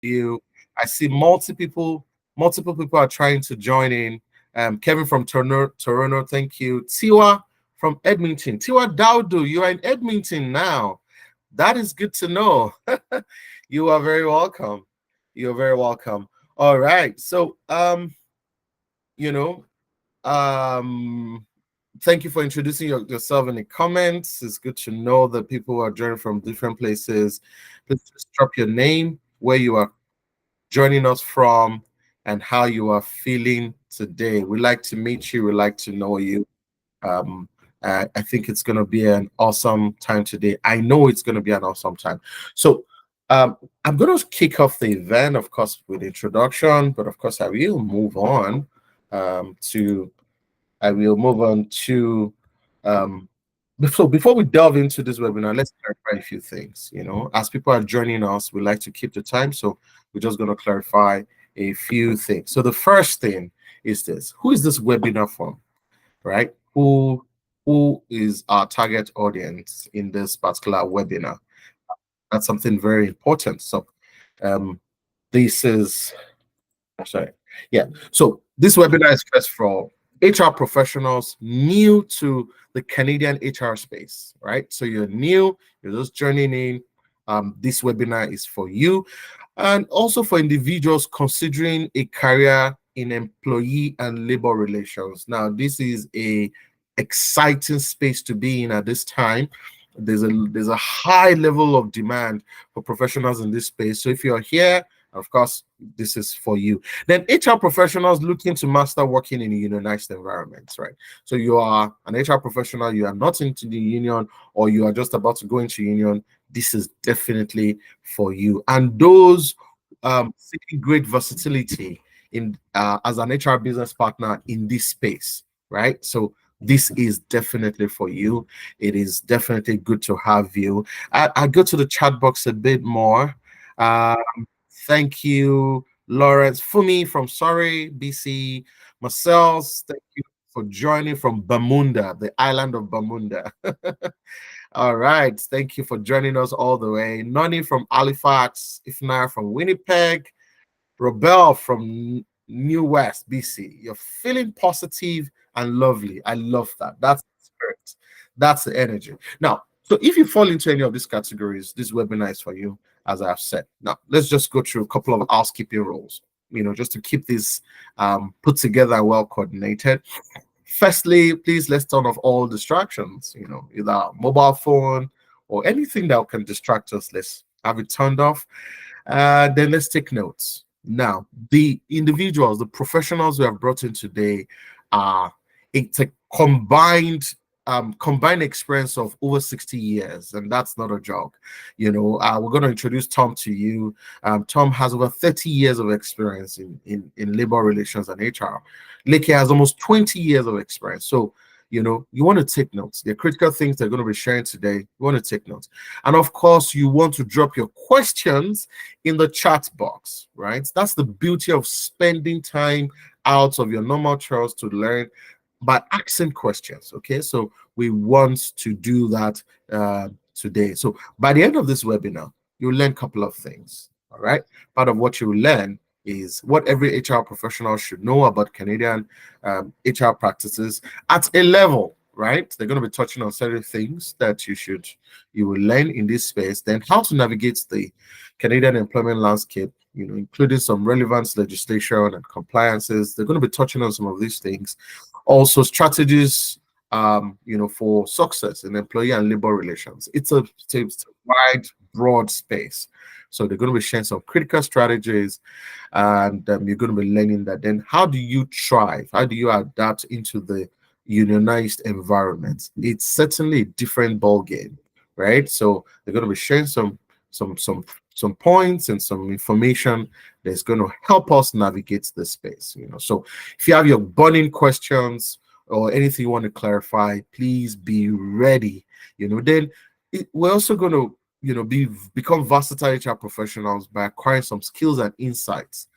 you. I see multiple people are trying to join in. Kevin from Toronto, thank you. Tiwa from Edmonton. Tiwa Daudu, you are in Edmonton now. That is good to know. You are very welcome. You're very welcome. All right. So you know, um thank you for introducing yourself in the comments. It's good to know that people are joining from different places. Please just drop your name, where you are joining us from, and how you are feeling today. We like to meet you. We like to know you. Um, I think it's going to be an awesome time today. I know it's going to be an awesome time. So I'm going to kick off the event, of course, with introduction, but of course, to I will move on to um, before we delve into this webinar, let's clarify a few things. As people are joining us, we like to keep the time, so we're just going to clarify a few things. So the first thing is this: who is this webinar for? Right? Who is our target audience in this particular webinar? That's something very important. So this is sorry. Yeah. So this webinar is first for HR professionals new to the Canadian HR space, right? So you're new, you're just joining in. This webinar is for you, and also for individuals considering a career in employee and labor relations. Now, this is a exciting space to be in at this time. There's a high level of demand for professionals in this space. So if you're here, of course, this is for you. Then HR professionals looking to master working in unionized environments, right? So you are an HR professional, you are not into the union, or you are just about to go into union. This is definitely for you. And those seeking great versatility in as an HR business partner in this space, right? So this is definitely for you. It is definitely good to have you. I go to the chat box a bit more. Thank you, Lawrence. Fumi from Surrey, BC. Marcel's, thank you for joining from Bamunda, the island of Bamunda. All right. Thank you for joining us all the way. Noni from Halifax, Ifnar from Winnipeg, Robel from New West, BC. You're feeling positive and lovely. I love that. That's the spirit. That's the energy. Now, so if you fall into any of these categories, this webinar is for you, as I've said. Now, let's just go through a couple of housekeeping rules, just to keep this put together and well coordinated. Firstly, please let's turn off all distractions, either mobile phone or anything that can distract us. Let's have it turned off. Then let's take notes. Now, the individuals, the professionals we have brought in today it's a combined experience of over 60 years, and that's not a joke. We're going to introduce Tom to you. Tom has over 30 years of experience in labor relations and HR. Leke has almost 20 years of experience. So you want to take notes. The critical things they're going to be sharing today, you want to take notes. And of course, you want to drop your questions in the chat box, right? That's the beauty of spending time out of your normal chores to learn by asking questions. Okay, so we want to do that today. So by the end of this webinar, you'll learn a couple of things. All right, part of what you learn is what every HR professional should know about Canadian HR practices at a level, right? They're going to be touching on certain things that you will learn in this space. Then how to navigate the Canadian employment landscape, including some relevant legislation and compliances. They're going to be touching on some of these things. Also, strategies, for success in employee and labor relations. It's a wide, broad space. So they're going to be sharing some critical strategies, and you're going to be learning that. Then how do you thrive? How do you adapt into the unionized environment? It's certainly a different ball game, right? So they're going to be sharing some points and some information that's going to help us navigate the space. So if you have your burning questions or anything you want to clarify, please be ready. Then we're also going to become versatile HR professionals by acquiring some skills and insights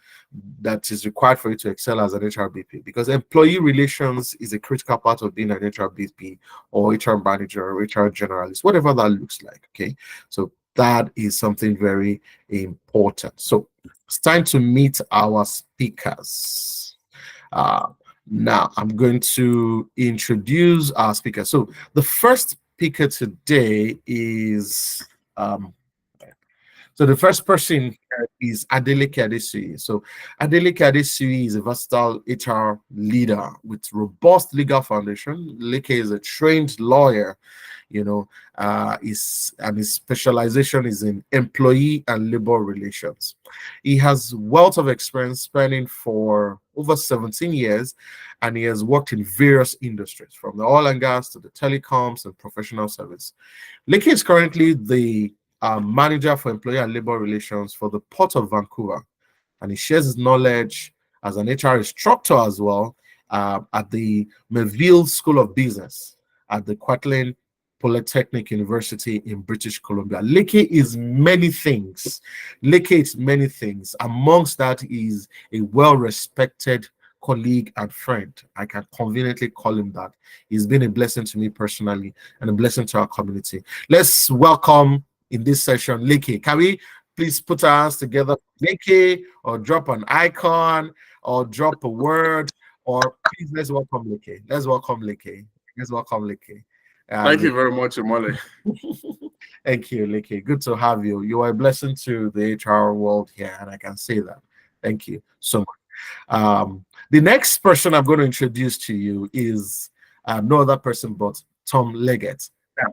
that is required for you to excel as an HRBP, because employee relations is a critical part of being an HRBP or HR manager or HR generalist, whatever that looks like. Okay, so that is something very important. So It's time to meet our speakers. Uh, Now, I'm going to introduce our speaker. So, the first speaker today is the first person here is Adeleke Adesui. So Adeleke Adesui is a versatile HR leader with robust legal foundation. Leke is a trained lawyer, you know, his specialization is in employee and labor relations. He has wealth of experience spanning for over 17 years, and he has worked in various industries, from the oil and gas to the telecoms and professional service. Leke is currently the manager for employee and labor relations for the Port of Vancouver, and he shares his knowledge as an HR instructor as well at the Melville School of Business at the Kwantlen Polytechnic University in British Columbia. Leke is many things. Leke is many things. Amongst that is a well-respected colleague and friend. I can conveniently call him that. He's been a blessing to me personally and a blessing to our community. Let's welcome in this session Leke. Can we please put our hands together for Leke, or drop an icon, or drop a word, or please let's welcome Leke. Let's welcome Leke. Let's welcome Leke. Thank you very much, Imole. Thank you, Leke. Good to have you. You are a blessing to the HR world here, and I can say that. Thank you so much. The next person I'm going to introduce to you is no other person but Tom Leggett. Now,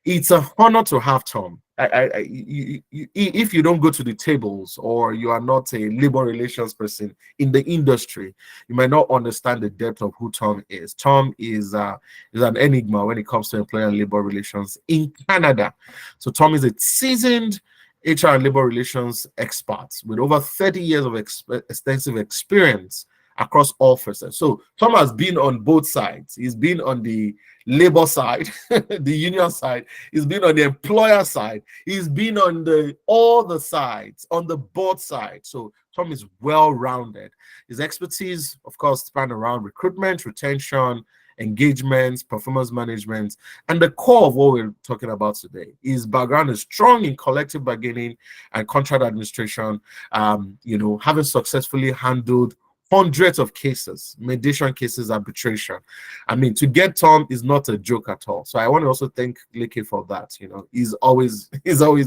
it's an honor to have Tom. If you don't go to the tables, or you are not a labor relations person in the industry, you might not understand the depth of who Tom is. Tom is an enigma when it comes to employer and labor relations in Canada. So Tom is a seasoned HR and labor relations expert with over 30 years of extensive experience across all facets. So Tom has been on both sides. He's been on the labor side, the union side. He's been on the employer side. He's been on all the sides, on the both sides. So Tom is well-rounded. His expertise, of course, span around recruitment, retention, engagements, performance management, and the core of what we're talking about today. His background is strong in collective bargaining and contract administration, having successfully handled hundreds of cases, mediation cases, arbitration. I mean, to get Tom is not a joke at all. So I want to also thank Leke for that. He's always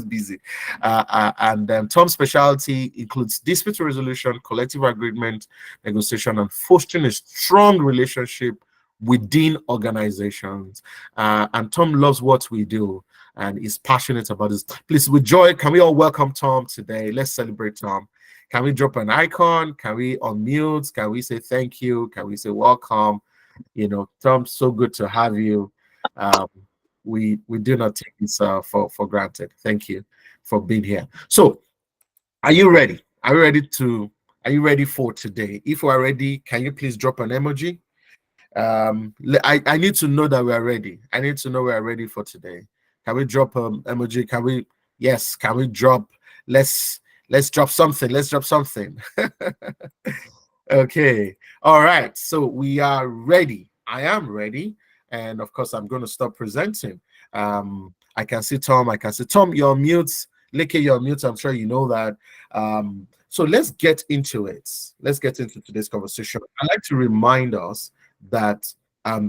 busy. And Tom's specialty includes dispute resolution, collective agreement, negotiation, and fostering a strong relationship within organizations. And Tom loves what we do and is passionate about this. Please, with joy, can we all welcome Tom today? Let's celebrate Tom. Can we drop an icon? Can we unmute? Can we say thank you? Can we say welcome? Tom, so good to have you. We do not take this for granted. Thank you for being here. So, are you ready? Are you ready for today? If we are ready, can you please drop an emoji? I need to know that we are ready. I need to know we are ready for today. Can we drop emoji? Can we drop? Let's drop something. Let's drop something. Okay. All right. So we are ready. I am ready. And of course, I'm going to stop presenting. I can see Tom. You're mute. Leke, you're mute. I'm sure you know that. So let's get into it. Let's get into today's conversation. I'd like to remind us that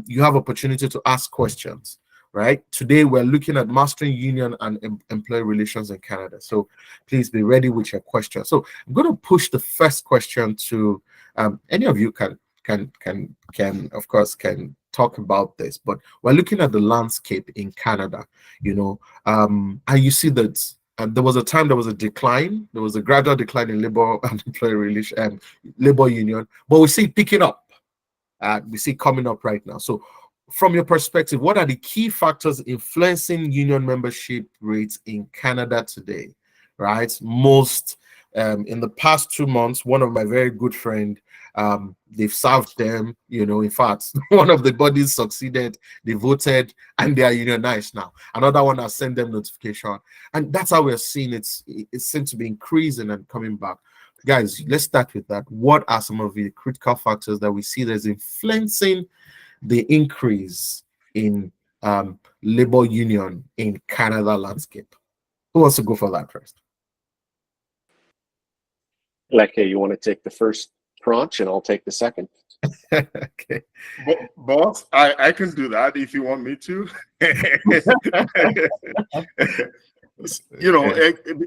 you have opportunity to ask questions. Right. Today, we're looking at mastering union and employee relations in Canada. So please be ready with your questions. So I'm going to push the first question to any of you can of course can talk about this, but we're looking at the landscape in Canada, and you see that there was a time there was a decline, there was a gradual decline in labor and employee relation and labor union, but we see it picking up. We see it coming up right now. So from your perspective, what are the key factors influencing union membership rates in Canada today? Right, most in the past 2 months, one of my very good friend, they've served them. In fact, one of the bodies succeeded, they voted, and they are unionized now. Another one has sent them notification, and that's how we're seeing it. It seems to be increasing and coming back. Guys, let's start with that. What are some of the critical factors that we see that's influencing the increase in labor union in Canada landscape? Who wants to go for that first? Leke, you want to take the first tranche and I'll take the second? Okay. Boss, I can do that if you want me to.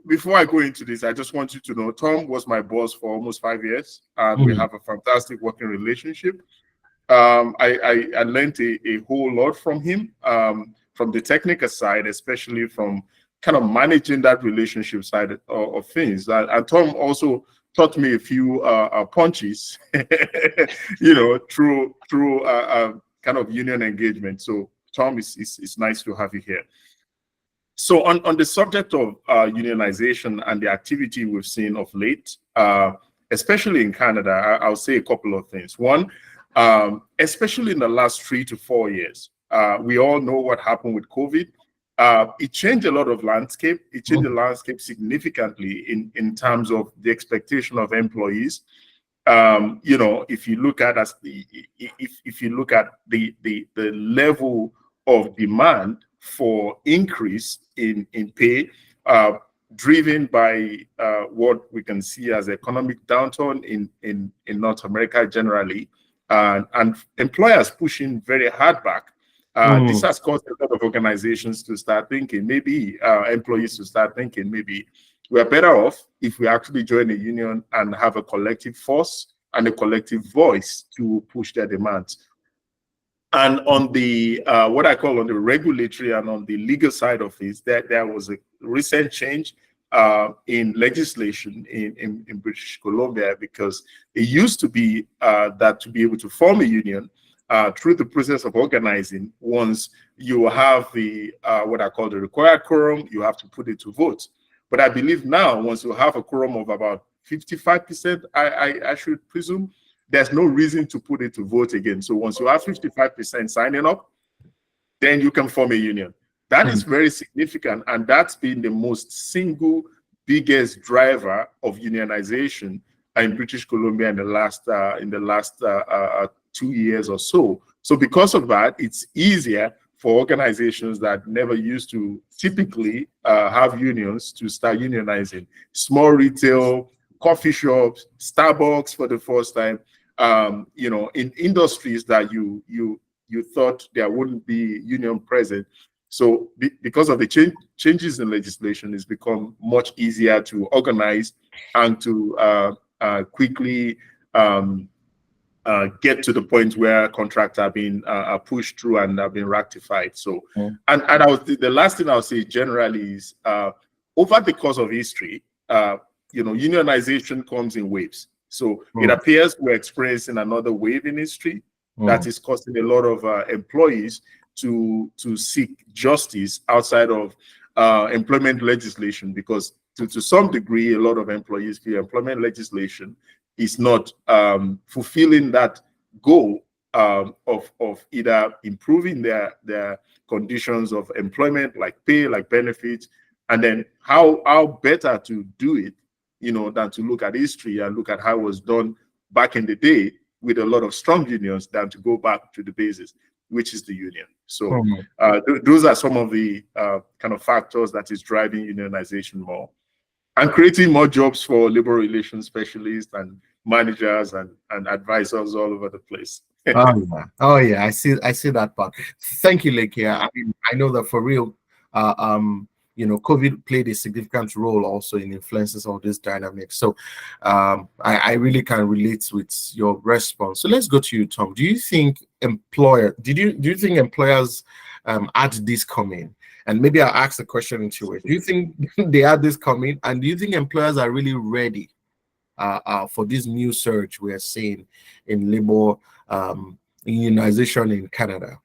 Before I go into this, I just want you to know Tom was my boss for almost 5 years, and we have a fantastic working relationship. I learned a whole lot from him, from the technical side, especially from kind of managing that relationship side of things. And Tom also taught me a few punches, through kind of union engagement. So Tom, it's nice to have you here. So on the subject of unionization and the activity we've seen of late, especially in Canada, I'll say a couple of things. One, especially in the last 3 to 4 years, we all know what happened with COVID. It changed a lot of landscape. It changed the landscape significantly in terms of the expectation of employees. If you look at the level of demand for increase in pay, driven by what we can see as economic downturn in North America generally, and employers pushing very hard back. This has caused a lot of organizations to start thinking, maybe employees to start thinking, maybe we're better off if we actually join a union and have a collective force and a collective voice to push their demands. And on the what I call on the regulatory and on the legal side of things, there was a recent change in legislation in British Columbia, because it used to be that to be able to form a union, through the process of organizing, once you have the what I call the required quorum, you have to put it to vote. But I believe now, once you have a quorum of about 55%, I should presume, there's no reason to put it to vote again. So once you have 55% signing up, then you can form a union. That is very significant, and that's been the most single biggest driver of unionization in British Columbia in the last 2 years or so. So because of that, it's easier for organizations that never used to typically have unions to start unionizing. Small retail, coffee shops, Starbucks for the first time, in industries that you thought there wouldn't be union present. So because of the changes in legislation, it's become much easier to organize and to quickly get to the point where contracts are being pushed through and have been ratified. So, and the last thing I'll say generally is, over the course of history, unionization comes in waves. So it appears we're experiencing another wave in history that is causing a lot of employees to seek justice outside of employment legislation, because to some degree, a lot of employees feel employment legislation is not fulfilling that goal of either improving their conditions of employment, like pay, like benefits, and then how better to do it, than to look at history and look at how it was done back in the day with a lot of strong unions, than to go back to the basis, which is the union. So those are some of the kind of factors that is driving unionization more, and creating more jobs for labor relations specialists and managers and advisors all over the place. Oh yeah, I see that part. Thank you, Leke. I mean, I know that for real, COVID played a significant role also in influences all this dynamics. So I really can relate with your response. So let's go to you, Tom. Do you think do you think employers had this coming? And maybe I'll ask the question in 2 ways. Do you think they had this coming? And do you think employers are really ready for this new surge we are seeing in labor unionization in Canada?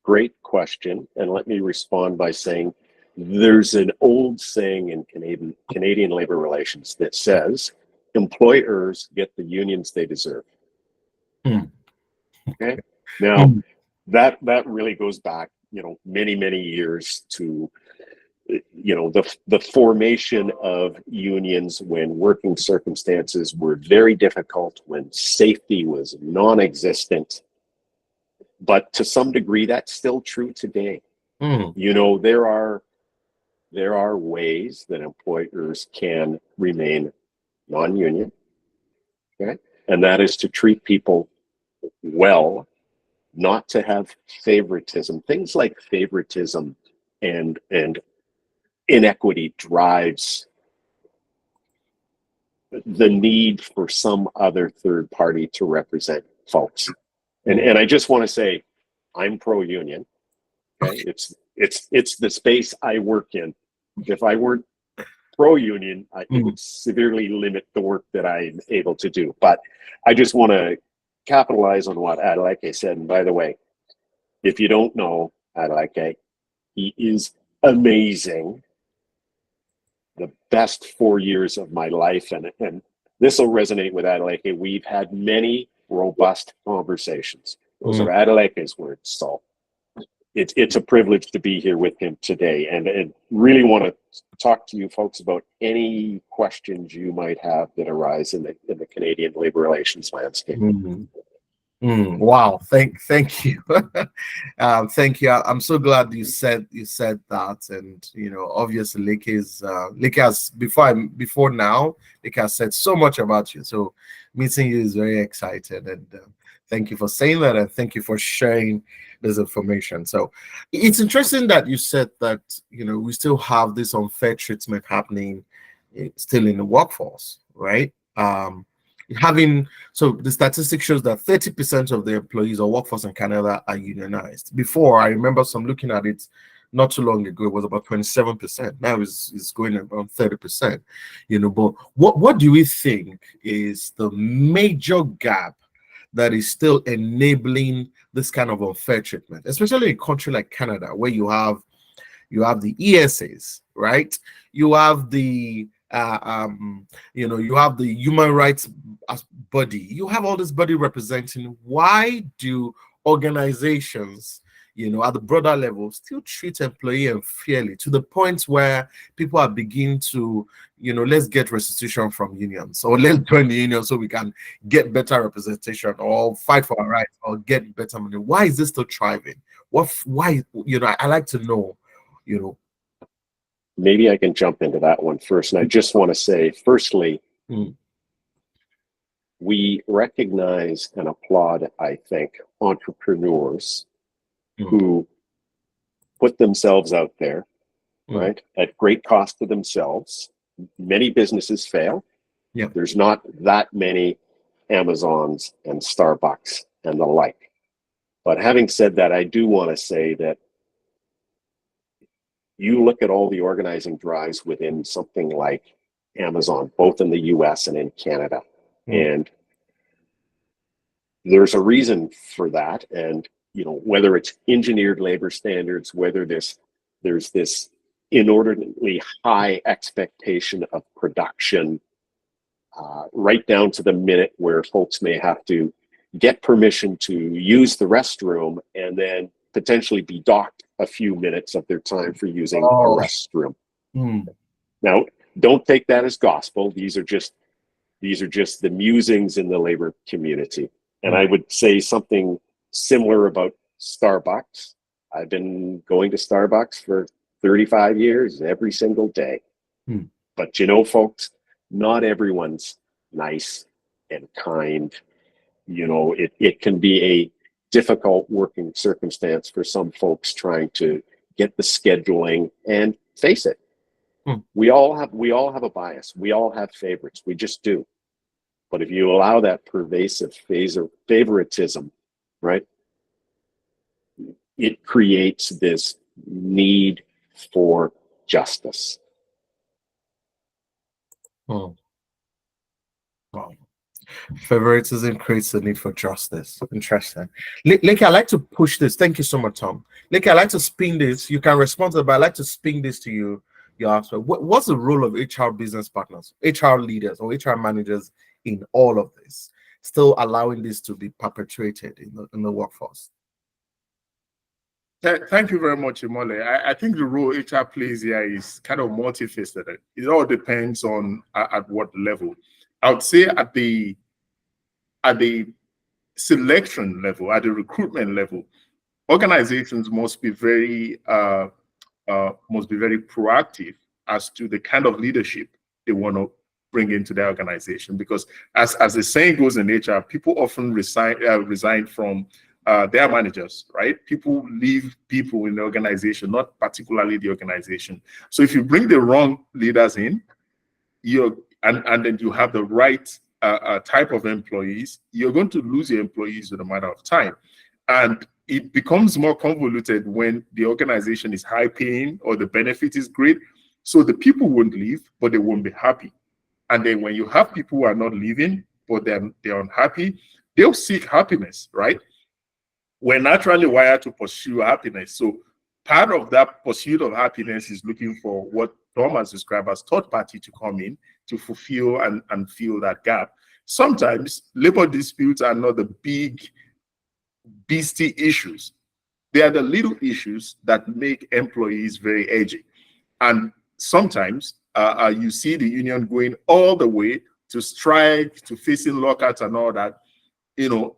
Great question. And let me respond by saying there's an old saying in Canadian labor relations that says employers get the unions they deserve. Okay. Now that really goes back, many years to, the formation of unions when working circumstances were very difficult, when safety was non-existent. But to some degree, that's still true today. There are ways that employers can remain, non-union, okay? And that is to treat people well, not to have favoritism. Things like favoritism and inequity drives the need for some other third party to represent folks. And I just want to say, I'm pro-union. Okay, it's the space I work in. If I weren't pro-union, it would severely limit the work that I'm able to do. But I just want to capitalize on what Adeleke said. And by the way, if you don't know Adeleke, he is amazing. The best 4 years of my life, and this will resonate with Adeleke. We've had many robust conversations. Those are Adeleke's words. So it's a privilege to be here with him today, and really want to talk to you folks about any questions you might have that arise in the Canadian labor relations landscape. Wow, thank you. Thank you. I'm so glad you said that. And obviously Leke has before now, Leke has said so much about you. So meeting you is very exciting, and thank you for saying that, and thank you for sharing this information. So it's interesting that you said that we still have this unfair treatment happening still in the workforce, right? So the statistic shows that 30% of the employees or workforce in Canada are unionized. Before, I remember looking at it not too long ago, it was about 27%. Now it's going around 30%. But what do we think is the major gap that is still enabling this kind of unfair treatment, especially in a country like Canada, where you have the ESAs, right? You have the you have the human rights body. You have all this body representing. Why do organizations, at the broader level, still treat employee unfairly to the point where people are beginning to, let's get restitution from unions, or let's join the union so we can get better representation, or fight for our rights, or get better money? Why is this still thriving? Why? I like to know. Maybe I can jump into that one first. And I just want to say, firstly, we recognize and applaud, I think, entrepreneurs who put themselves out there, right, at great cost to themselves. Many businesses fail. Yeah. There's not that many Amazons and Starbucks and the like. But having said that, I do want to say that you look at all the organizing drives within something like Amazon, both in the US and in Canada, and there's a reason for that. And whether it's engineered labor standards, whether there's this inordinately high expectation of production, right down to the minute where folks may have to get permission to use the restroom and then potentially be docked a few minutes of their time for using a restroom. Now, don't take that as gospel. These are just the musings in the labor community. And I would say something similar about Starbucks. I've been going to Starbucks for 35 years, every single day. But folks, not everyone's nice and kind. It can be a difficult working circumstance for some folks trying to get the scheduling, and face it, we all have a bias. We all have favorites. We just do. But if you allow that pervasive favoritism, right, it creates this need for justice. Wow. Favoritism creates the need for justice. Interesting. Leke, I like to push this. Thank you so much, Tom. Leke, I like to spin this. You can respond to it, but I like to spin this to you. You ask, what's the role of HR business partners, HR leaders, or HR managers in all of this, still allowing this to be perpetuated in the workforce? Thank you very much, Imole. I think the role HR plays here is kind of multifaceted. It all depends on at what level. I would say at the selection level, at the recruitment level, organizations must be very proactive as to the kind of leadership they want to bring into their organization. Because as the saying goes in HR, people often resign from their managers, right? People leave people in the organization, not particularly the organization. So if you bring the wrong leaders in, and then you have the right type of employees, you're going to lose your employees in a matter of time. And it becomes more convoluted when the organization is high paying or the benefit is great. So the people won't leave, but they won't be happy. And then when you have people who are not leaving, but they're unhappy, they'll seek happiness, right? We're naturally wired to pursue happiness. So part of that pursuit of happiness is looking for what Tom has described as third party to come in to fulfill and fill that gap. Sometimes labor disputes are not the big beastie issues. They are the little issues that make employees very edgy. And sometimes you see the union going all the way to strike, to facing lockouts and all that,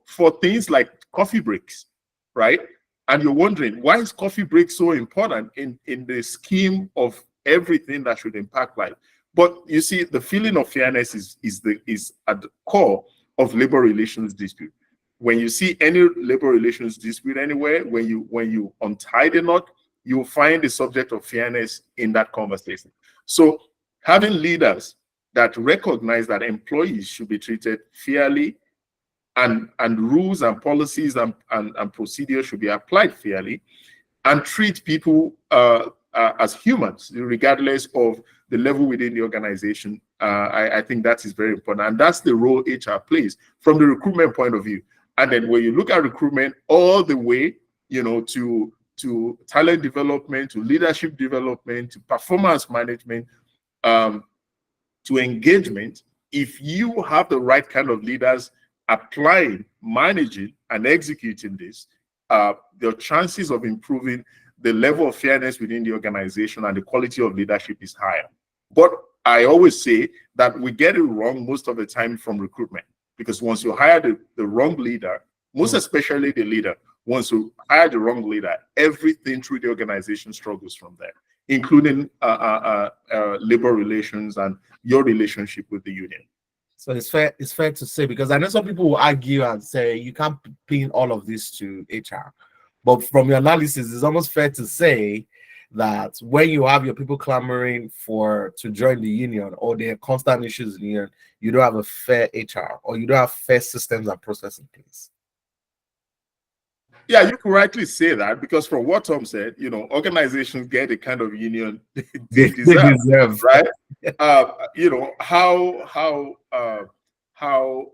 for things like coffee breaks, right? And you're wondering, why is coffee break so important in the scheme of everything that should impact life? But you see, the feeling of fairness is at the core of labor relations dispute. When you see any labor relations dispute anywhere, when you untie the knot, you'll find the subject of fairness in that conversation. So having leaders that recognize that employees should be treated fairly, and rules and policies and procedures should be applied fairly, and treat people as humans, regardless of the level within the organization. I think that is very important. And that's the role HR plays from the recruitment point of view. And then when you look at recruitment all the way, to talent development, to leadership development, to performance management, to engagement, if you have the right kind of leaders applying, managing, and executing this, the chances of improving the level of fairness within the organization and the quality of leadership is higher. But I always say that we get it wrong most of the time from recruitment, because once you hire the wrong leader, most especially the leader, once you hire the wrong leader, everything through the organization struggles from there, including labor relations and your relationship with the union. So it's fair to say, because I know some people will argue and say you can't pin all of this to HR. But from your analysis, it's almost fair to say that when you have your people clamoring to join the union, or there are constant issues in the union, you don't have a fair HR, or you don't have fair systems and processes in place. Yeah, you can rightly say that, because from what Tom said, organizations get the kind of union they deserve, right? How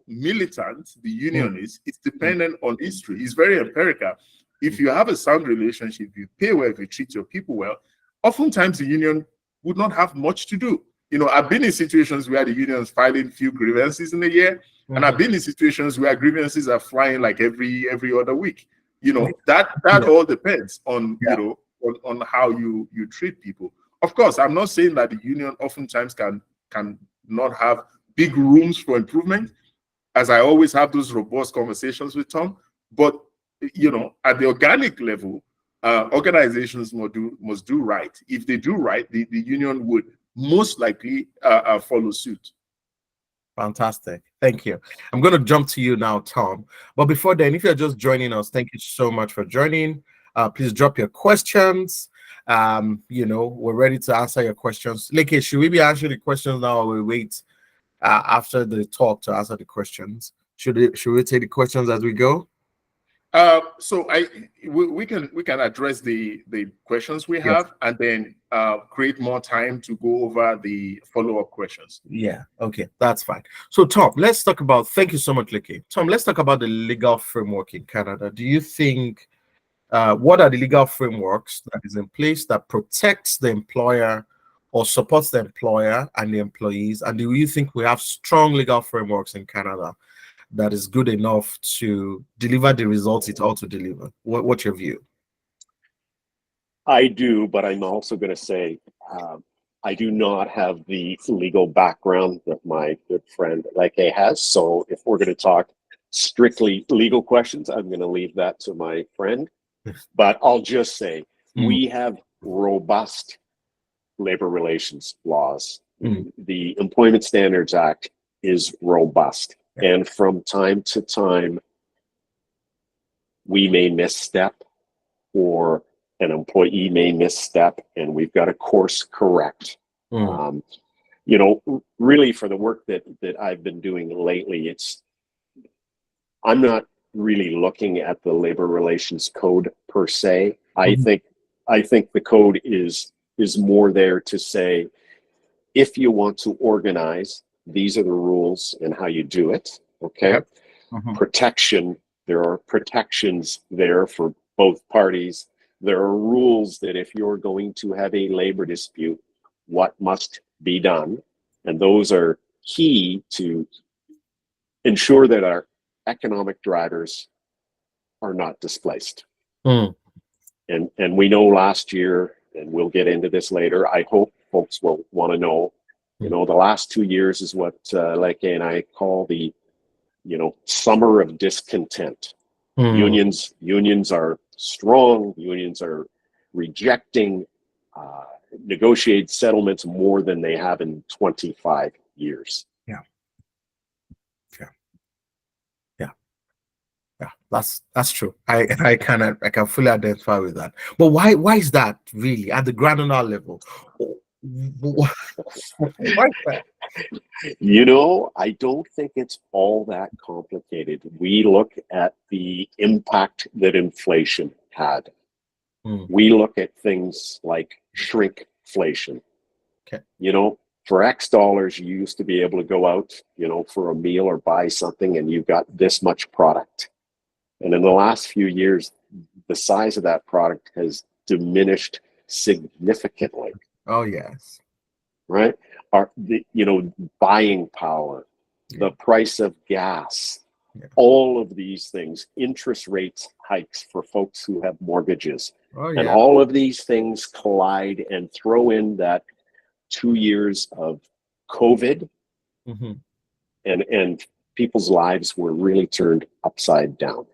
militant the union is, it's dependent on history. It's very empirical. If you have a sound relationship, you pay well, if you treat your people well, oftentimes the union would not have much to do. I've been in situations where the union is filing few grievances in a year, and I've been in situations where grievances are flying like every other week. That all depends on on how you treat people. Of course, I'm not saying that the union oftentimes can not have big rooms for improvement, as I always have those robust conversations with Tom. But at the organic level, organizations must do right. If they do right, the union would most likely follow suit. Fantastic. Thank you. I'm going to jump to you now, Tom. But before then, if you're just joining us, thank you so much for joining. Please drop your questions. We're ready to answer your questions. Leke, should we be answering the questions now, or we wait after the talk to answer the questions? Should we take the questions as we go? So we can address the questions we have, and then create more time to go over the follow-up questions. Yeah, okay, that's fine. So Tom, let's talk about, thank you so much, Leke. Tom, let's talk about the legal framework in Canada. Do you think, what are the legal frameworks that is in place that protects the employer or supports the employer and the employees? And do you think we have strong legal frameworks in Canada that is good enough to deliver the results it ought to deliver? What's your view? I do, but I'm also going to say I do not have the legal background that my good friend Leke has. So if we're going to talk strictly legal questions, I'm going to leave that to my friend. But I'll just say we have robust labor relations laws The Employment Standards Act is robust. Yeah. And from time to time, we may misstep, or an employee may misstep, and we've got to course correct. You know, really, for the work that I've been doing lately, I'm not really looking at the labor relations code per se. I think the code is more there to say, if you want to organize, these are the rules and how you do it. Okay. Yep. Protection, there are protections there for both parties. There are rules that if you're going to have a labor dispute, what must be done. And those are key to ensure that our economic drivers are not displaced. And we know last year, and we'll get into this later, I hope folks will want to know, you know, the last 2 years is what Leke and I call the, you know, summer of discontent. Unions are strong. Unions are rejecting negotiated settlements more than they have in 25 years. Yeah, that's true. I can fully identify with that. But why is that really at the granular level? Why is that? You know, I don't think it's all that complicated. We look at the impact that inflation had. We look at things like shrinkflation. Okay. You know, for X dollars, you used to be able to go out, you know, for a meal or buy something, and you got this much product. And in the last few years, the size of that product has diminished significantly. Oh yes. Right? You know, buying power, the price of gas, all of these things, interest rates hikes for folks who have mortgages. And all of these things collide and throw in that 2 years of COVID, and people's lives were really turned upside down.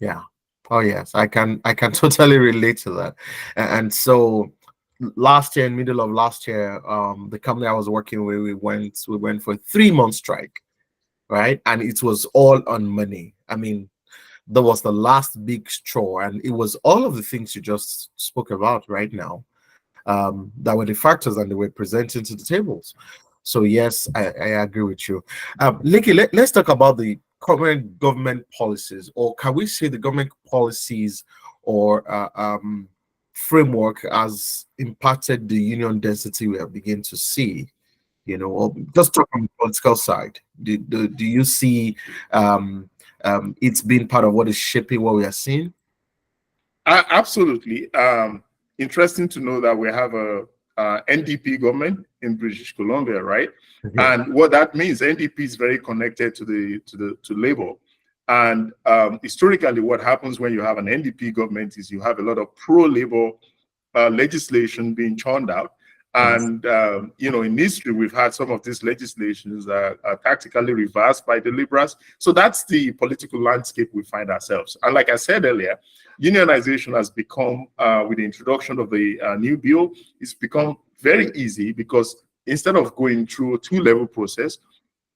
Yeah. Oh yes, I can totally relate to that. And so last year, in middle of last year, the company I was working with, we went for a 3-month strike, right? And it was all on money. I mean, that was the last big straw, and it was all of the things you just spoke about right now, that were the factors and they were presented to the tables. So yes, I agree with you. Leke, let's talk about the current government policies, or can we say the government policies or framework has impacted the union density we have begun to see? You know, or just talk on the political side. Do you see it's been part of what is shaping what we are seeing? Absolutely. Interesting to know that we have a NDP government in British Columbia, right? And what that means, NDP is very connected to Labour. And historically, what happens when you have an NDP government is you have a lot of pro-Labour legislation being churned out. And, you know, in history, we've had some of these legislations that are tactically reversed by the Liberals. So that's the political landscape we find ourselves. And like I said earlier, unionization has become, with the introduction of the new bill, it's become very easy, because instead of going through a 2-level process,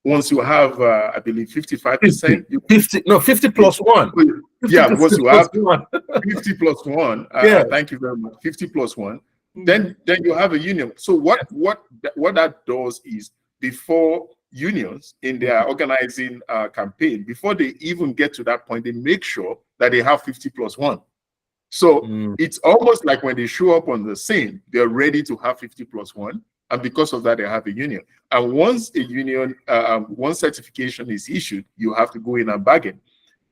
once you have, I believe, 55%. 50 plus 1. Yeah, once you have 50 plus 1, thank you very much, 50 plus 1, then you have a union. So what that does is, before unions in their organizing campaign, before they even get to that point, they make sure that they have 50 plus 1. So it's almost like when they show up on the scene, they're ready to have 50 plus 1. And because of that, they have a union. And once a union, once certification is issued, you have to go in and bargain.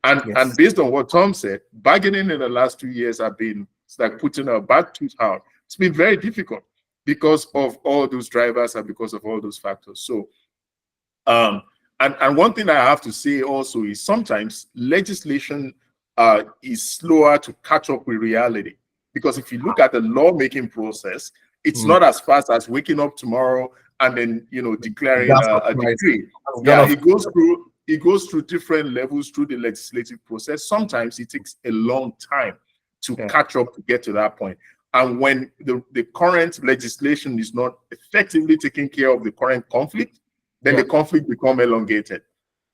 And based on what Tom said, bargaining in the last 2 years have been, it's like putting a back tooth out. It's been very difficult because of all those drivers and because of all those factors. So, and one thing I have to say also is sometimes legislation is slower to catch up with reality. Because if you look at the lawmaking process, it's not as fast as waking up tomorrow and then, you know, declaring a decree. Yeah, it goes through different levels through the legislative process. Sometimes it takes a long time to catch up to get to that point. And when the current legislation is not effectively taking care of the current conflict, then the conflict becomes elongated.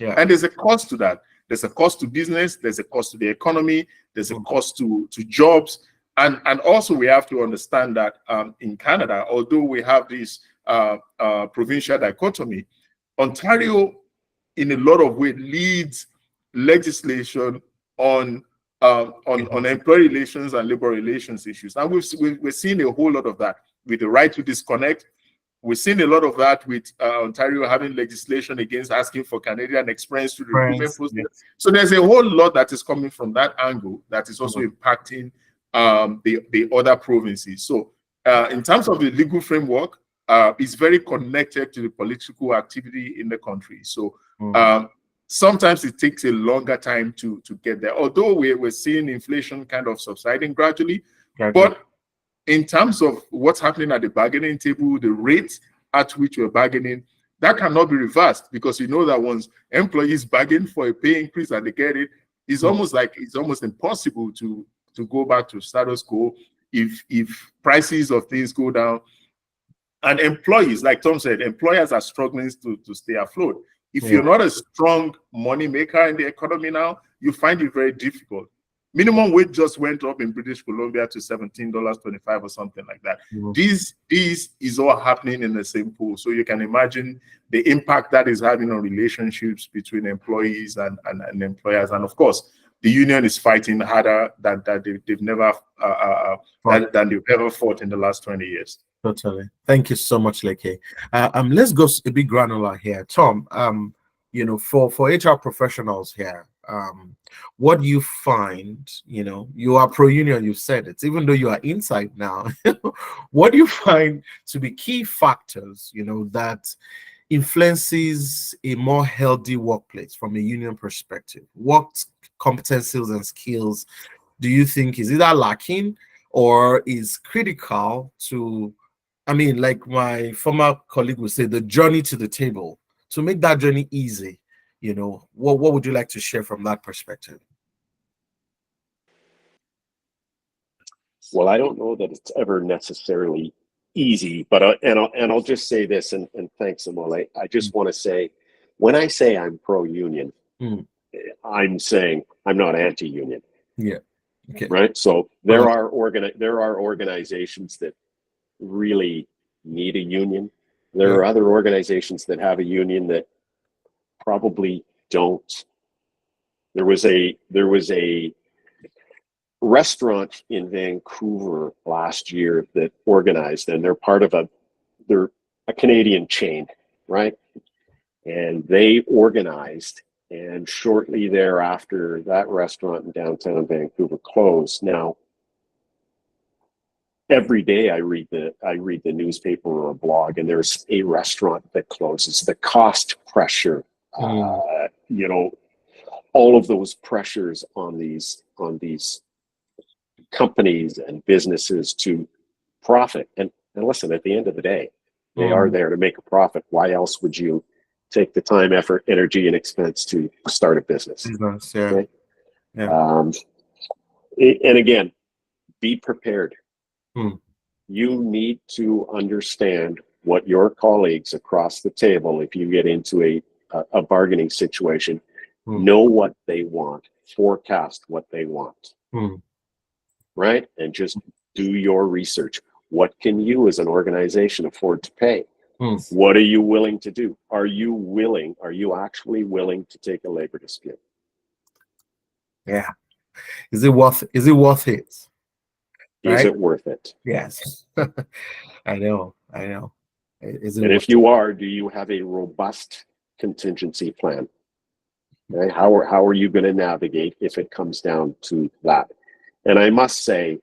And there's a cost to that. There's a cost to business, there's a cost to the economy, there's a cost to jobs. And also we have to understand that in Canada, although we have this provincial dichotomy, Ontario in a lot of ways leads legislation on employee relations and labor relations issues. And we're seeing a whole lot of that with the right to disconnect. We've seen a lot of that with Ontario having legislation against asking for Canadian Experience to the recruitment process. So there's a whole lot that is coming from that angle that is also impacting the other provinces. So in terms of the legal framework, it's very connected to the political activity in the country. So sometimes it takes a longer time to get there, although we're seeing inflation kind of subsiding gradually. But in terms of what's happening at the bargaining table, the rate at which we're bargaining, that cannot be reversed, because you know that once employees bargain for a pay increase and they get it, it's almost impossible to go back to status quo if prices of things go down. And employees, like Tom said, employers are struggling to stay afloat. If you're not a strong money maker in the economy now, you find it very difficult. Minimum wage just went up in British Columbia to $17.25 or something like that. This is all happening in the same pool. So you can imagine the impact that is having on relationships between employees and employers. And of course, the union is fighting harder than they've ever fought in the last 20 years. Totally. Thank you so much, Leke. Let's go a bit granular here. Tom, for HR professionals here, what do you find, you are pro-union, you said it, even though you are inside now, what do you find to be key factors, that influences a more healthy workplace from a union perspective? What competencies and skills do you think is either lacking or is critical to, like my former colleague would say, the journey to the table, to make that journey easy? What would you like to share from that perspective? Well, I don't know that it's ever necessarily easy, but I'll just say this, and thanks, Amole. I just want to say, when I say I'm pro-union, I'm saying I'm not anti-union. Yeah. Okay. Right. So there are organizations that really need a union. There are other organizations that have a union that probably don't. There was a restaurant in Vancouver last year that organized, and they're a Canadian chain, right? And they organized, and shortly thereafter, that restaurant in downtown Vancouver closed. Now, every day I read the newspaper or a blog, and there's a restaurant that closes. The cost pressure, all of those pressures on these companies and businesses to profit. And listen, at the end of the day, they are there to make a profit. Why else would you take the time, effort, energy, and expense to start a business? Okay? And again, be prepared. You need to understand what your colleagues across the table, if you get into a bargaining situation, know what they want, forecast what they want, right? And just do your research. What can you as an organization afford to pay? What are you willing to do? Are you actually willing to take a labor dispute? Yeah. Is it worth it? Right? Is it worth it? Yes. I know. If you are, do you have a robust contingency plan? Right? How are you going to navigate if it comes down to that? And I must say,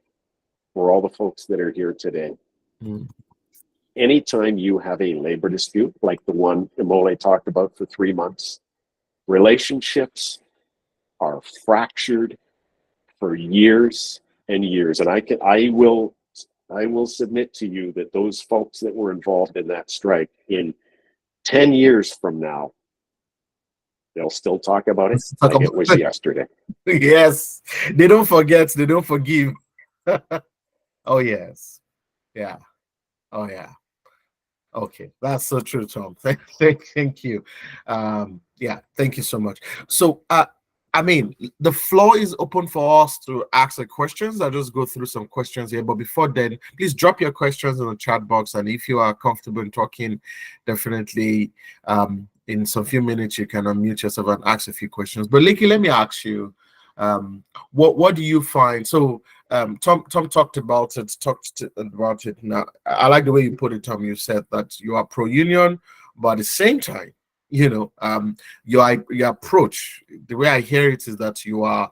for all the folks that are here today, anytime you have a labor dispute like the one Imole talked about for 3 months, relationships are fractured for years and years. And I will submit to you that those folks that were involved in that strike, in 10 years from now, they'll still talk about it like it was yesterday. Yes. They don't forget. They don't forgive. Oh yes. Yeah. Oh yeah. Okay, that's so true, Tom. Thank you. Yeah, thank you so much. So, I mean, the floor is open for us to ask the questions. I'll just go through some questions here. But before then, please drop your questions in the chat box. And if you are comfortable in talking, definitely in some few minutes, you can unmute yourself and ask a few questions. But Liki, let me ask you, what do you find? So Tom talked about it. Now I like the way you put it, Tom. You said that you are pro-union, but at the same time, your approach, the way I hear it, is that you are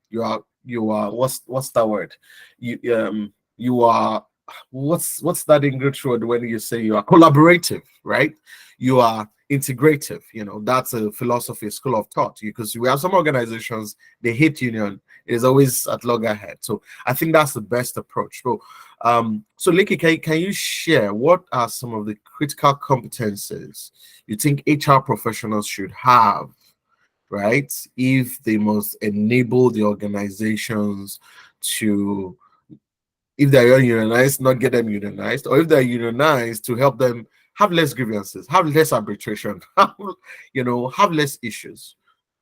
what's that word? You are what's that English word when you say you are collaborative, right? You are integrative. That's a philosophy, a school of thought. Because we have some organizations, they hate union. It is always at loggerhead. So I think that's the best approach. So Liki, can you share what are some of the critical competences you think HR professionals should have, right, if they must enable the organizations to, if they're unionized, not get them unionized, or if they're unionized, to help them have less grievances, have less arbitration, have less issues?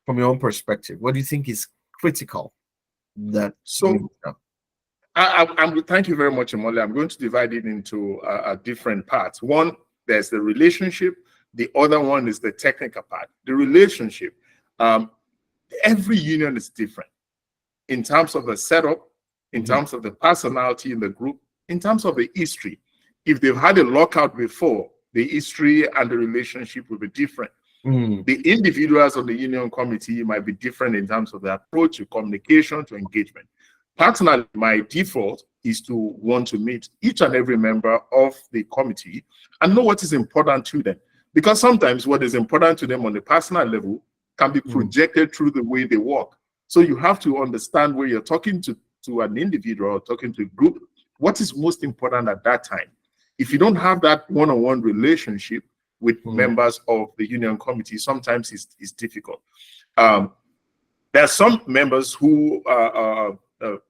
From your own perspective, what do you think is critical? So I'm thank you very much, Imole. I'm going to divide it into different parts. One, there's the relationship. The other one is the technical part. The relationship, every union is different in terms of the setup, in terms of the personality in the group, in terms of the history. If they've had a lockout before, the history and the relationship will be different. The individuals on the union committee might be different in terms of the approach to communication, to engagement. Personally, my default is to want to meet each and every member of the committee and know what is important to them. Because sometimes what is important to them on the personal level can be projected through the way they work. So you have to understand, where you're talking to an individual or talking to a group, what is most important at that time. If you don't have that one-on-one relationship with members of the union committee, sometimes it's difficult. There are some members who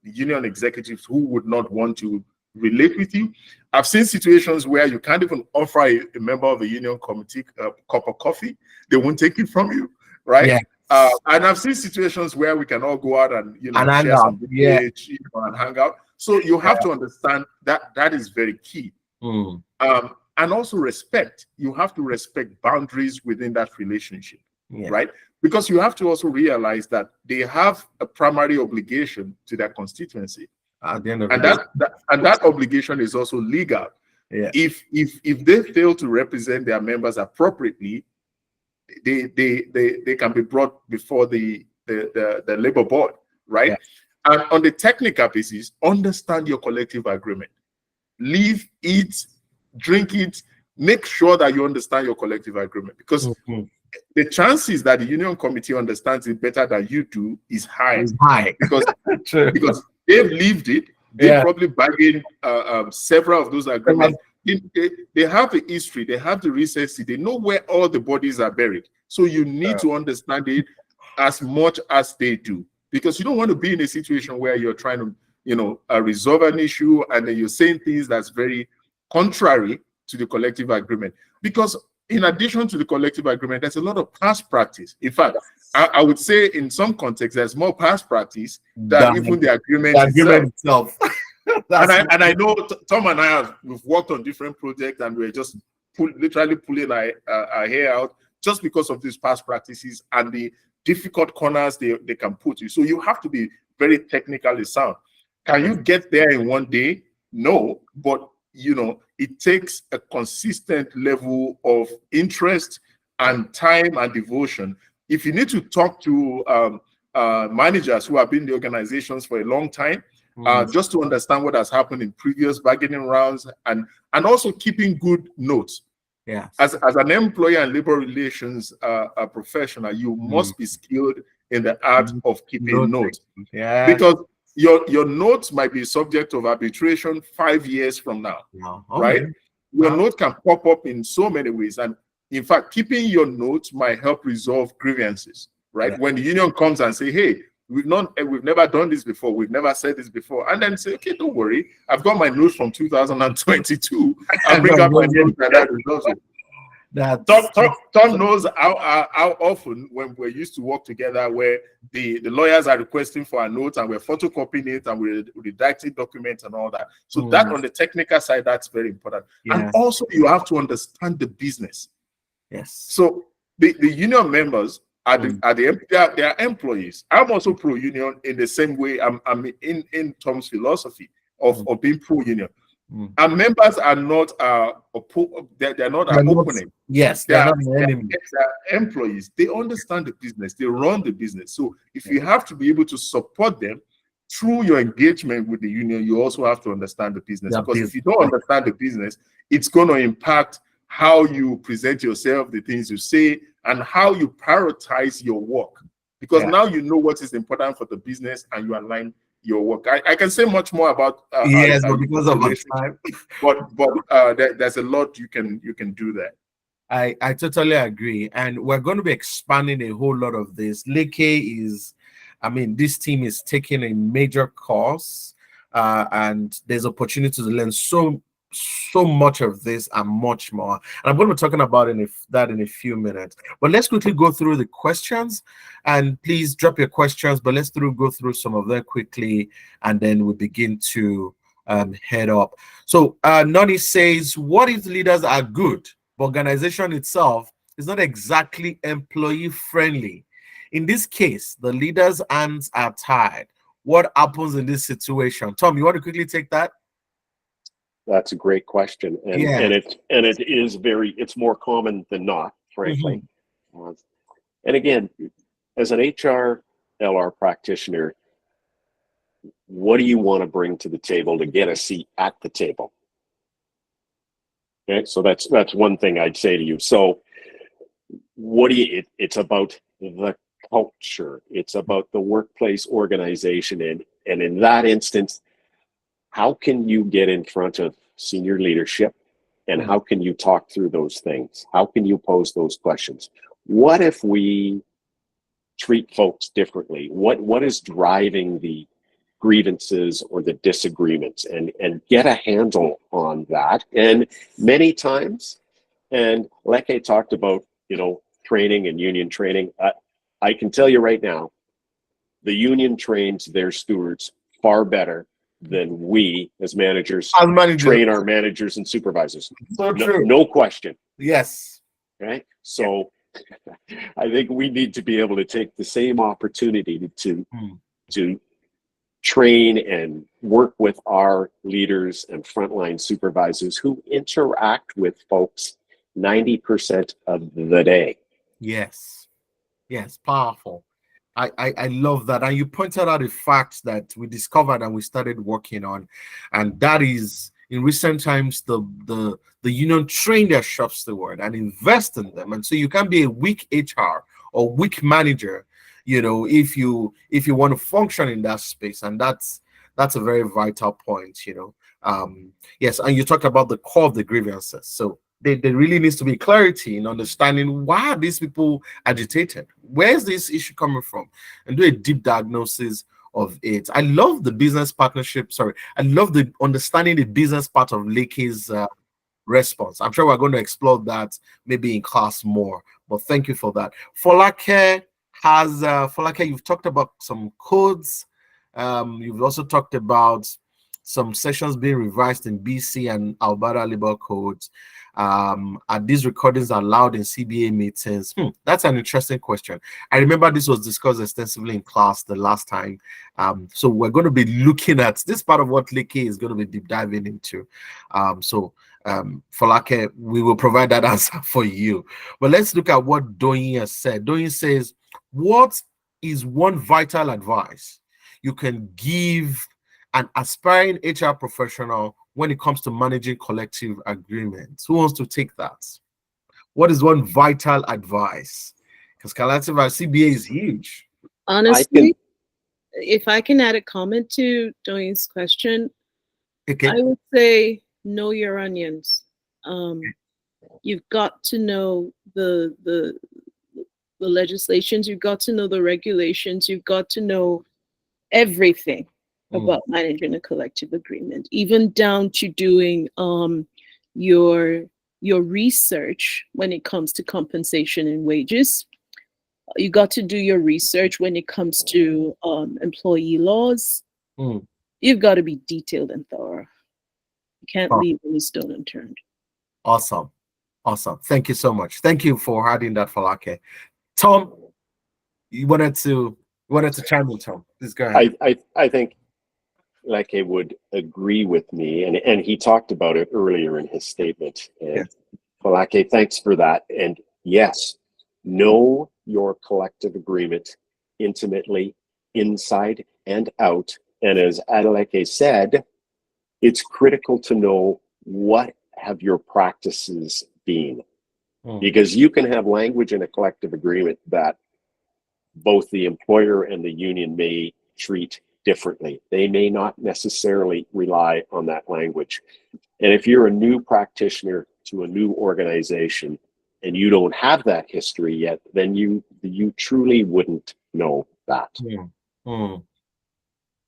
union executives who would not want to relate with you. I've seen situations where you can't even offer a member of a union committee a cup of coffee. They won't take it from you, right? Yeah. And I've seen situations where we can all go out and hang share out. some page, and hang out. So you have to understand that is very key. And also respect. You have to respect boundaries within that relationship, right? Because you have to also realize that they have a primary obligation to their constituency. At the end of and that obligation is also legal. If they fail to represent their members appropriately, they can be brought before the labor board, right? And on the technical basis, understand your collective agreement. Live it, drink it, make sure that you understand your collective agreement, because the chances that the union committee understands it better than you do is high. Because they've lived it. They probably bargained several of those agreements. They have the history, they have the research, they know where all the bodies are buried. So you need to understand it as much as they do, because you don't want to be in a situation where you're trying to resolve an issue and then you're saying things that's very contrary to the collective agreement. Because in addition to the collective agreement, there's a lot of past practice. In fact, I would say in some contexts, there's more past practice than even the agreement itself. And I know Tom and I we've worked on different projects, and we're just literally pulling our hair out just because of these past practices and the difficult corners they can put you. So you have to be very technically sound. Can you get there in one day? No, but it takes a consistent level of interest and time and devotion. If you need to talk to managers who have been in the organizations for a long time, just to understand what has happened in previous bargaining rounds, and also keeping good notes. As an employer and labor relations professional, you must be skilled in the art of keeping notes. Because your notes might be subject of arbitration 5 years from now, right? Your note can pop up in so many ways. And in fact, keeping your notes might help resolve grievances, right? When the union comes and say, hey, we've never done this before. We've never said this before. And then say, okay, don't worry. I've got my notes from 2022. I'll bring up my notes and that resolves it. Tom knows how often when we're used to work together where the lawyers are requesting for a note and we're photocopying it and we're redacting documents and all that. So that on the technical side, that's very important. Yes. And also you have to understand the business. Yes. So the union members are they are employees. I'm also pro-union in the same way I'm in Tom's philosophy of being pro-union. And members are not they're not our opponent. Yes, they're not the enemy. They're employees. They understand the business. They run the business. So if you have to be able to support them through your engagement with the union, you also have to understand the business. Because if you don't understand the business, it's going to impact how you present yourself, the things you say, and how you prioritize your work. Because now you know what is important for the business and you align your work. I can say much more about but because of our time, but there's a lot you can do there. I totally agree, and we're going to be expanding a whole lot of this. Leke is, I mean, this team is taking a major course, and there's opportunity to learn so much of this and much more. And I'm going to be talking about that in a few minutes. But let's quickly go through the questions, and please drop your questions. But let's go through some of them quickly, and then we begin to head up. So Noni says, "What if leaders are good, but organization itself is not exactly employee friendly? In this case, the leaders' hands are tied. What happens in this situation?" Tom, you want to quickly take that? That's a great question, and it's more common than not, frankly. And again, as an HR LR practitioner, what do you want to bring to the table to get a seat at the table? Okay, so that's one thing I'd say to you. So, it's about the culture. It's about the workplace organization, and in that instance, how can you get in front of senior leadership and how can you talk through those things? How can you pose those questions? What if we treat folks differently? What is driving the grievances or the disagreements, and get a handle on that? And many times, and Leke talked about, training and union training. I can tell you right now, the union trains their stewards far better than we as managers train our managers and supervisors. So true. No question. Yes. Right. So I think we need to be able to take the same opportunity to train and work with our leaders and frontline supervisors who interact with folks 90% of the day. Yes. Yes. Powerful. I love that. And you pointed out a fact that we discovered and we started working on, and that is, in recent times, the union train their shop steward and invest in them. And so you can be a weak HR or weak manager, if you want to function in that space. And that's a very vital point, Yes, and you talked about the core of the grievances. So there really needs to be clarity in understanding why are these people agitated? Where's this issue coming from? And do a deep diagnosis of it. I love the business partnership. I love the understanding the business part of Leke's response. I'm sure we're going to explore that maybe in class more. But thank you for that. Folake you've talked about some codes. You've also talked about some sessions being revised in BC and Alberta labor codes. Are these recordings allowed in CBA meetings? That's an interesting question. I remember this was discussed extensively in class the last time. So we're going to be looking at this part of what Leke is going to be deep diving into. Folake, we will provide that answer for you. But let's look at what Doyin has said. Doyin says, what is one vital advice you can give an aspiring HR professional when it comes to managing collective agreements? Who wants to take that? What is one vital advice? Because collective CBA is huge. Honestly, if I can add a comment to Doyin's question, okay. I would say know your onions. You've got to know the the legislations, you've got to know the regulations, you've got to know everything about managing a collective agreement, even down to doing your research when it comes to compensation and wages. You got to do your research when it comes to employee laws. You've got to be detailed and thorough. You can't leave any stone unturned. Awesome. Thank you so much. Thank you for adding that, Falake. Tom, you wanted to chime in, Tom. Please go ahead. I think Leke would agree with me, and he talked about it earlier in his statement. And Falake, thanks for that. And yes, know your collective agreement intimately, inside and out. And as Adeleke said, it's critical to know what have your practices been, because you can have language in a collective agreement that both the employer and the union may treat differently. They may not necessarily rely on that language. And if you're a new practitioner to a new organization and you don't have that history yet, then you truly wouldn't know that.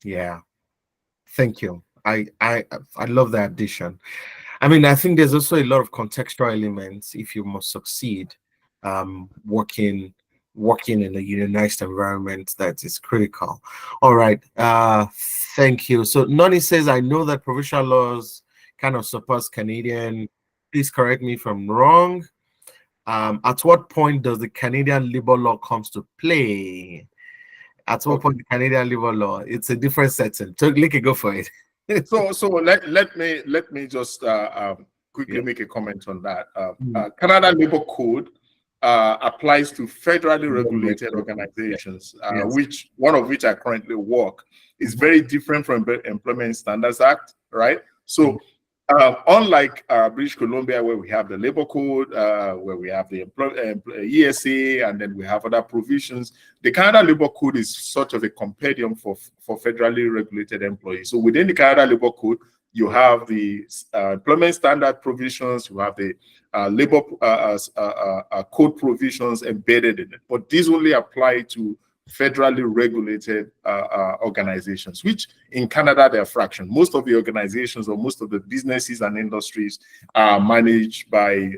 Yeah. Thank you. I love that addition. I mean, I think there's also a lot of contextual elements if you must succeed working in a unionized environment that is critical. All right. Thank you. So Noni says, I know that provincial laws kind of supports Canadian. Please correct me if I'm wrong. At what point does the Canadian labor law comes to play? At what point the Canadian labor law? It's a different setting. So Leke, go for it. So let me just quickly make a comment on that. Canada Labor Code applies to federally regulated organizations, one of which I currently work, is very different from the Employment Standards Act, right? So unlike British Columbia, where we have the Labor Code, where we have the ESA, and then we have other provisions, the Canada Labor Code is sort of a compendium for federally regulated employees. So within the Canada Labor Code, you have the employment standard provisions, you have the labor code provisions embedded in it. But these only apply to federally regulated organizations, which in Canada, they're a fraction. Most of the organizations or most of the businesses and industries are managed by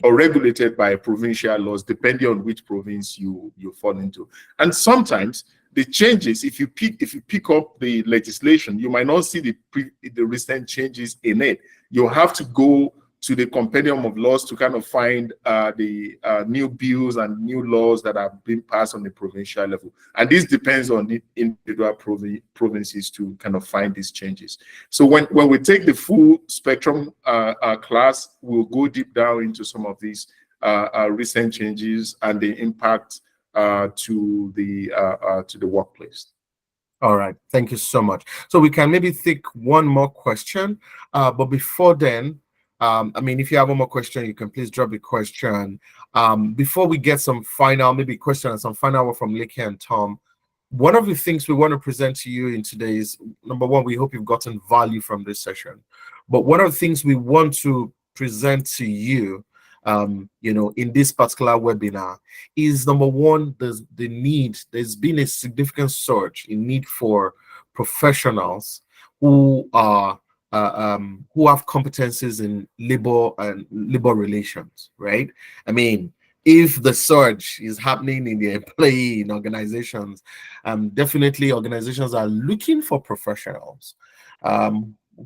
or regulated by provincial laws, depending on which province you fall into. And sometimes the changes, if you pick up the legislation, you might not see the recent changes in it. You have to go to the compendium of laws to kind of find the new bills and new laws that are being passed on the provincial level. And this depends on the individual provinces to kind of find these changes. So when we take the full spectrum class, we'll go deep down into some of these recent changes and the impact to the workplace. All right, thank you so much. So we can maybe take one more question, but before then, I mean, if you have one more question, you can please drop the question. Before we get some final, maybe question and some final word from Leke and Tom, one of the things we want to present to you in today's, number one, we hope you've gotten value from this session. But one of the things we want to present to you, in this particular webinar is, number one, there's been a significant surge in need for professionals who have competencies in labor relations, right? I mean, if the surge is happening in the employee in organizations, definitely organizations are looking for professionals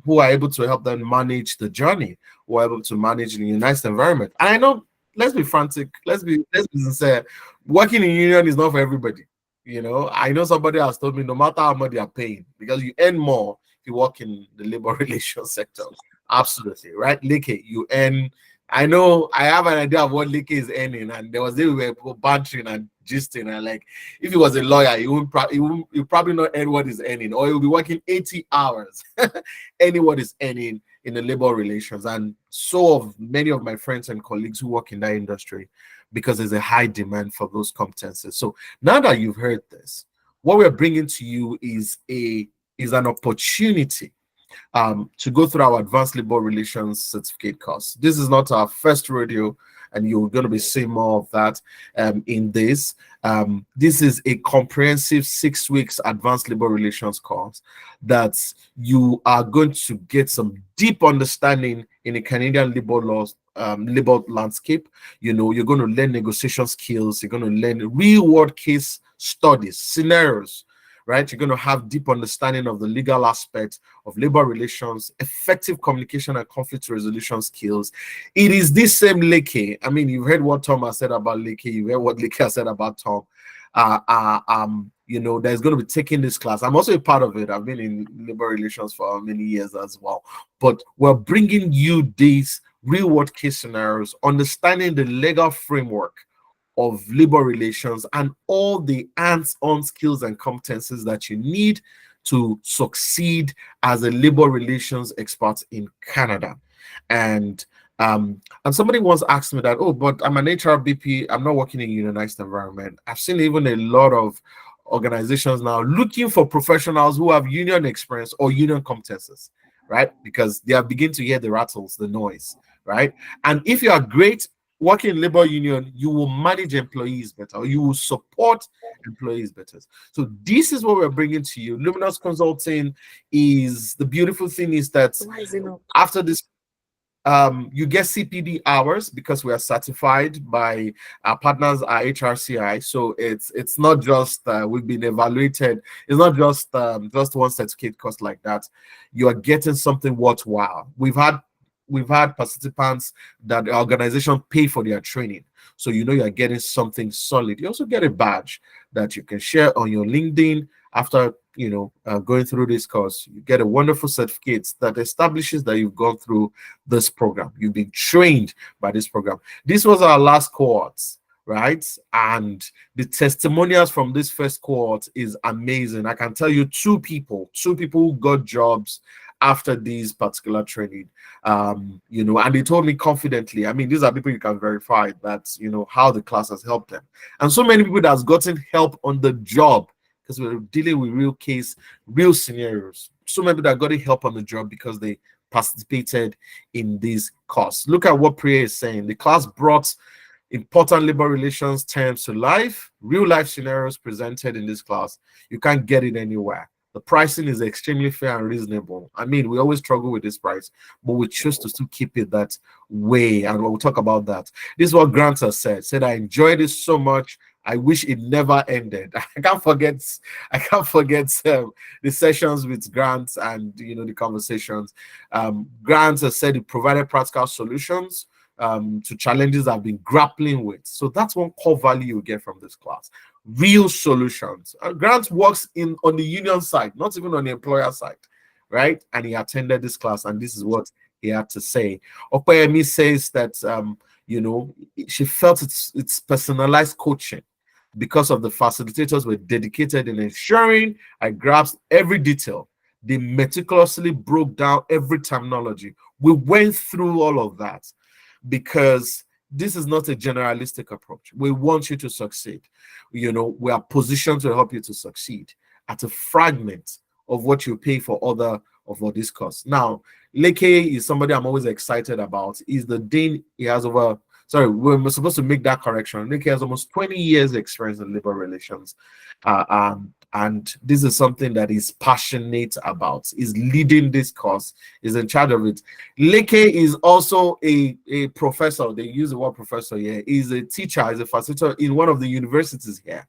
who are able to help them manage the journey, who are able to manage in a nice environment. And I know, let's be frantic, let's be sincere, working in union is not for everybody. I know somebody has told me no matter how much they are paying, because you earn more if you work in the labor relations sector. Absolutely, right? Leke, you earn. I know I have an idea of what Leke is earning, and there was we were bantering and gisting, and like, if he was a lawyer, you probably not earn what he's earning, or he'll be working 80 hours, earning what he's earning in the labor relations. And so of many of my friends and colleagues who work in that industry, because there's a high demand for those competencies. So now that you've heard this, what we're bringing to you is an opportunity to go through our advanced labor relations certificate course. This is not our first rodeo. and you're going to be seeing more of that in this. This is a comprehensive 6 weeks advanced labor relations course that you are going to get some deep understanding in the Canadian labor laws, labor landscape. You know, you're going to learn negotiation skills, you're going to learn real world case studies, scenarios, right? You're going to have deep understanding of the legal aspect of labor relations, effective communication and conflict resolution skills. It is this same Leke. I mean, you've heard what Tom has said about Leke, you've heard what Leke has said about Tom. You know, there's going to be taking this class. I'm also a part of it. I've been in labor relations for many years as well. But we're bringing you these real world case scenarios, understanding the legal framework of labor relations and all the hands-on skills and competencies that you need to succeed as a labor relations expert in Canada. And somebody once asked me that, oh, but I'm an HRBP, I'm not working in a unionized environment. I've seen even a lot of organizations now looking for professionals who have union experience or union competences, right? Because they are beginning to hear the rattles, the noise, right? And if you are great working in labor union, you will manage employees better, or you will support employees better. So this is what we're bringing to you. Luminous Consulting is, the beautiful thing is that after this, you get CPD hours because we are certified by our partners at HRCI. So it's not just we've been evaluated. It's not just one certificate cost like that. You are getting something worthwhile. We've had participants that the organization pay for their training. So you know you're getting something solid. You also get a badge that you can share on your LinkedIn after, you know, going through this course. You get a wonderful certificate that establishes that you've gone through this program. You've been trained by this program. This was our last cohort, right? And the testimonials from this first cohort is amazing. I can tell you two people who got jobs after this particular training, you know, and they told me confidently, I mean, these are people you can verify that, you know, how the class has helped them. And so many people that has gotten help on the job, because we're dealing with real case, real scenarios. So many people that got help on the job because they participated in this course. Look at what Priya is saying. The class brought important labor relations terms to life, real life scenarios presented in this class. You can't get it anywhere. The pricing is extremely fair and reasonable. I mean, we always struggle with this price, but we choose to still keep it that way. And we'll talk about that. This is what Grant has said, I enjoyed this so much. I wish it never ended. I can't forget the sessions with Grant and, you know, the conversations. Grant has said he provided practical solutions to challenges I've been grappling with. So that's one core value you get from this class. Real solutions. Grant works on the union side, not even on the employer side, right? And he attended this class, and this is what he had to say. Opeyemi says that you know, she felt it's personalized coaching because of the facilitators were dedicated in ensuring I grasped every detail. They meticulously broke down every terminology. We went through all of that because this is not a generalistic approach. We want you to succeed. You know, we are positioned to help you to succeed at a fragment of what you pay for this course. Now, Leke is somebody I'm always excited about. He's the dean. He has we're supposed to make that correction. Leke has almost 20 years experience in labor relations. And this is something that he's passionate about. He's leading this course, is in charge of it. Leke is also a professor. They use the word professor here. He's a teacher, he's a facilitator in one of the universities here,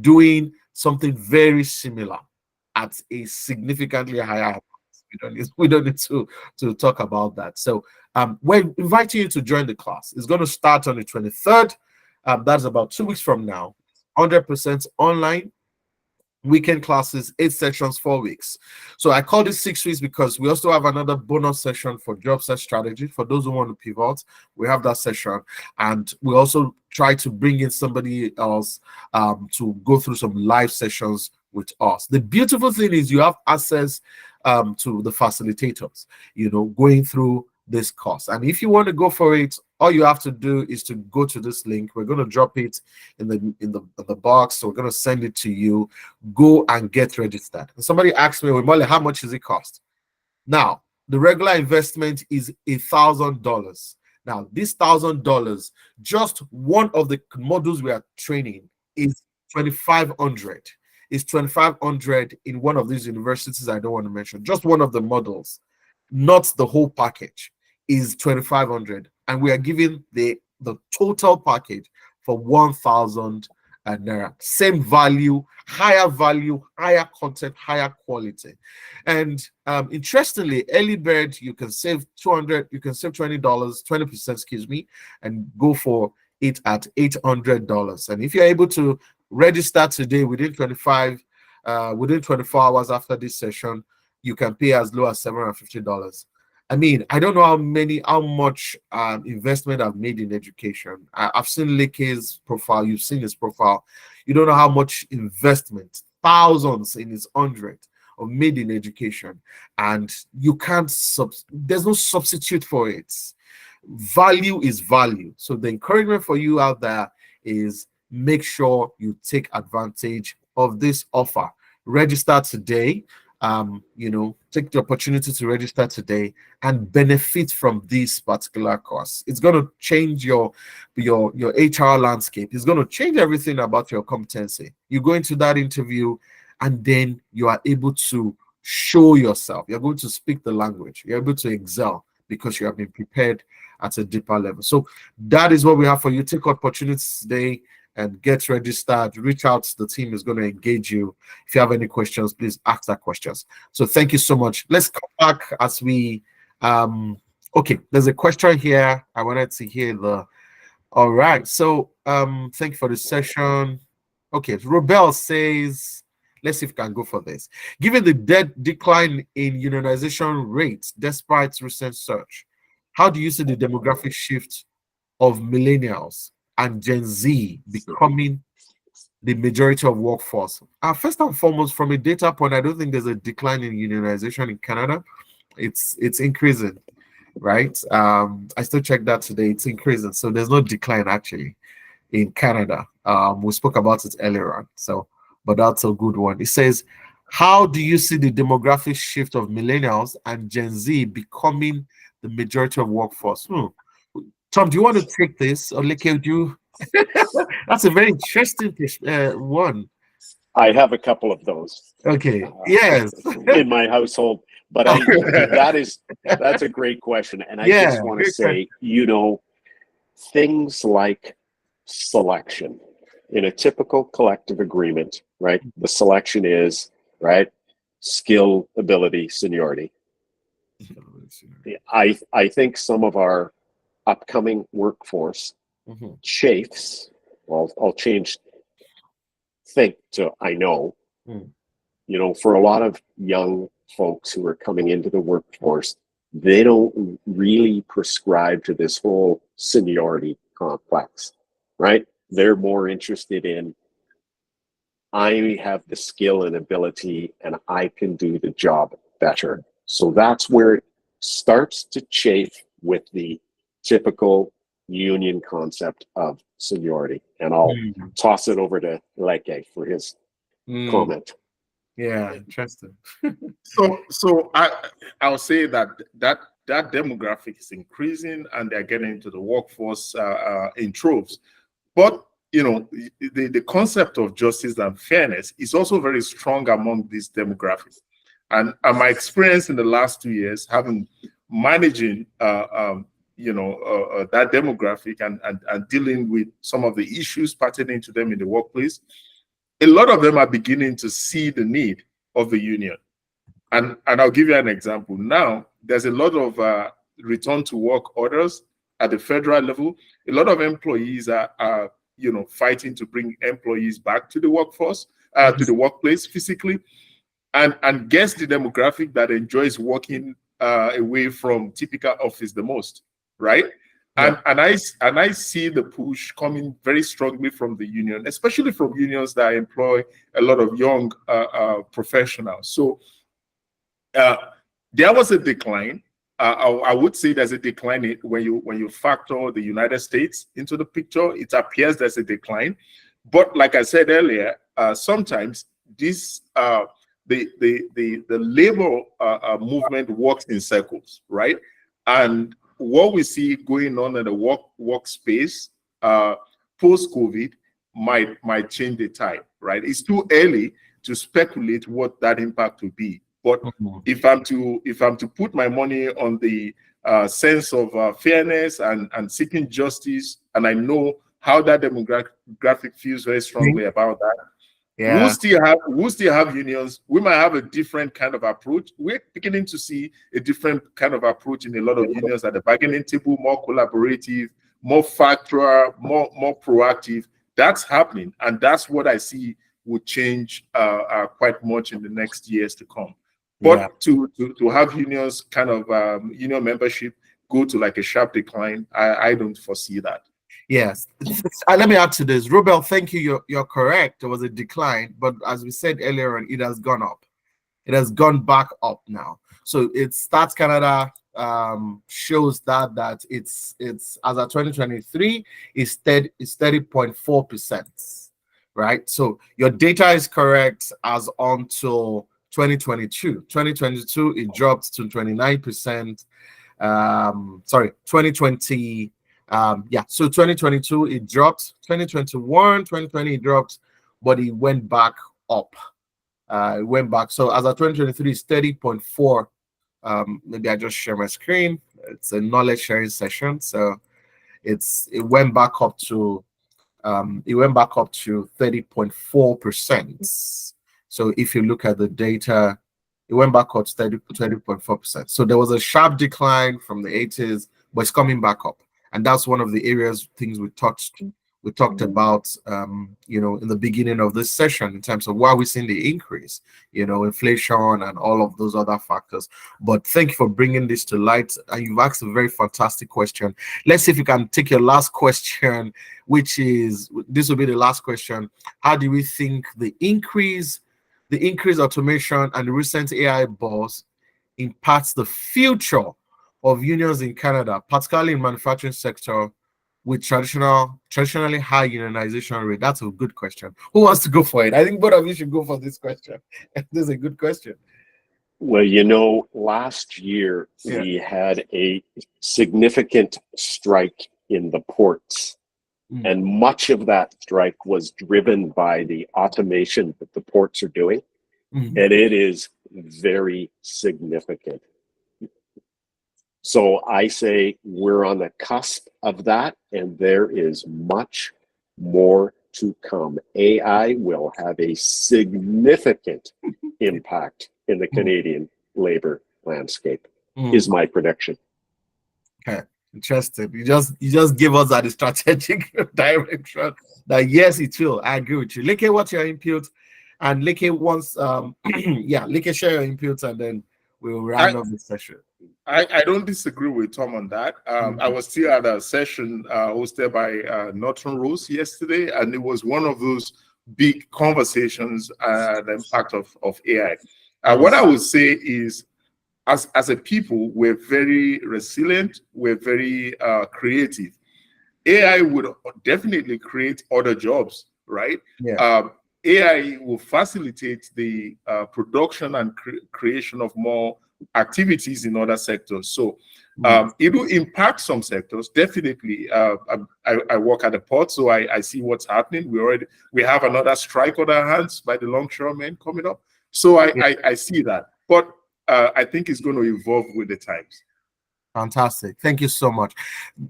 doing something very similar at a significantly higher. We don't need to talk about that. So we're inviting you to join the class. It's going to start on the 23rd. That's about 2 weeks from now. 100% online. Weekend classes, 8 sessions, 4 weeks. So I call this 6 weeks because we also have another bonus session for job search strategy. For those who want to pivot, we have that session. And we also try to bring in somebody else to go through some live sessions with us. The beautiful thing is you have access to the facilitators, you know, going through this course. And if you want to go for it, all you have to do is to go to this link. We're going to drop it in the box. So we're going to send it to you. Go and get registered. And somebody asked me, Wimole, how much does it cost? Now, the regular investment is $1,000. Now, this $1,000, just one of the models we are training is 2,500. It's 2,500 in one of these universities I don't want to mention. Just one of the models, not the whole package, is 2,500, and we are giving the total package for 1,000 naira. Same value, higher content, higher quality. And interestingly, early bird, you can save 200, you can save $20, 20%, excuse me, and go for it at $800. And if you're able to register today within 24 hours after this session, you can pay as low as $750. I mean, I don't know how much investment I've made in education. I've seen Leke's profile. You've seen his profile. You don't know how much investment, thousands in his hundreds, of made in education, and you can't. There's no substitute for it. Value is value. So the encouragement for you out there is make sure you take advantage of this offer. Register today. Take the opportunity to register today and benefit from this particular course. It's going to change your HR landscape. It's going to change everything about your competency. You go into that interview and then you are able to show yourself. You're going to speak the language. You're able to excel because you have been prepared at a deeper level. So that is what we have for you. Take opportunities today and get registered. Reach out. The team is going to engage you. If you have any questions, please ask that questions. So thank you so much. Let's come back as we okay, there's a question here. I wanted to hear all right. So thank you for the session. Okay, Robel says, let's see if we can go for this. Given the decline in unionization rates despite recent surge, how do you see the demographic shift of millennials and Gen Z becoming the majority of workforce? First and foremost, from a data point, I don't think there's a decline in unionization in Canada. It's increasing, right? I still checked that today. It's increasing, so there's no decline actually in Canada. We spoke about it earlier on, but that's a good one. It says, how do you see the demographic shift of millennials and Gen Z becoming the majority of workforce? Tom, do you want to take this, or Leke, do you? That's a very interesting one. I have a couple of those. Okay. Yes. In my household, but that's a great question, and I just want to say, things like selection in a typical collective agreement, right? The selection is right skill, ability, seniority. I think some of our upcoming workforce chafes. Well, I'll change think to I know. For a lot of young folks who are coming into the workforce, they don't really prescribe to this whole seniority complex, right? They're more interested in, I have the skill and ability and I can do the job better. So that's where it starts to chafe with the typical union concept of seniority. And I'll toss it over to Leke for his comment. Yeah, interesting. So I'll say that demographic is increasing and they're getting into the workforce in troves. But the concept of justice and fairness is also very strong among these demographics. And my experience in the last 2 years, managing that demographic and dealing with some of the issues pertaining to them in the workplace, a lot of them are beginning to see the need of the union. And I'll give you an example. Now, there's a lot of return to work orders at the federal level. A lot of employees are fighting to bring employees back to the workforce, to the workplace physically. And guess the demographic that enjoys working away from typical office the most, right? Yeah. And I see the push coming very strongly from the union, especially from unions that employ a lot of young professionals. So there was a decline. I would say there's a decline when you factor the United States into the picture. It appears there's a decline, but like I said earlier, sometimes this the labor movement works in circles, right? And what we see going on in the workspace post-COVID might change the tide, right? It's too early to speculate what that impact will be. But if I'm to put my money on the sense of fairness and seeking justice, and I know how that demographic feels very strongly about that. Yeah. We'll still have unions. We might have a different kind of approach. We're beginning to see a different kind of approach in a lot of unions at the bargaining table, more collaborative, more factual, more proactive. That's happening, and that's what I see will change quite much in the next years to come. But to have unions kind of union membership go to like a sharp decline, I don't foresee that. Yes. Let me add to this. Robel, thank you. You're correct. There was a decline, but as we said earlier on, it has gone up. It has gone back up now. So Stats Canada shows that it's as of 2023 is 30.4%, right? So your data is correct as until 2022. 2022 it dropped to 29%. Sorry, 2020. So 2022 it dropped. 2021, 2020 it dropped, but it went back up. It went back. So as of 2023, it's 30.4. Maybe I just share my screen. It's a knowledge sharing session, so it went back up to 30.4%. So if you look at the data, it went back up to 30.4%. So there was a sharp decline from the 80s, but it's coming back up. And that's one of the things we talked about, in the beginning of this session in terms of why we're seeing the increase, inflation and all of those other factors. But thank you for bringing this to light. And you've asked a very fantastic question. Let's see if you can take your last question, which is, this will be the last question. How do we think the increased automation and the recent AI buzz impacts the future of unions in Canada, particularly in manufacturing sector with traditionally high unionization rate? That's a good question. Who wants to go for it? I think both of you should go for this question. This is a good question. Well, last year we had a significant strike in the ports. And much of that strike was driven by the automation that the ports are doing. And it is very significant. So I say we're on the cusp of that, and there is much more to come. AI will have a significant impact in the Canadian labor landscape, is my prediction. Okay, interesting. You just give us that strategic direction that yes, it will. I agree with you. Leke, what's your input? And Leke wants, Leke, share your input, and then we'll round up the session. I don't disagree with Tom on that. I was still at a session hosted by Norton Rose yesterday, and it was one of those big conversations, the impact of AI. What I would say is, as a people, we're very resilient, we're very creative. AI would definitely create other jobs, right? AI will facilitate the production and creation of more activities in other sectors. So it will impact some sectors, definitely. I work at the port, so I see what's happening. We have another strike on our hands by the longshoremen coming up. So I see that. But I think it's going to evolve with the times. Fantastic. Thank you so much.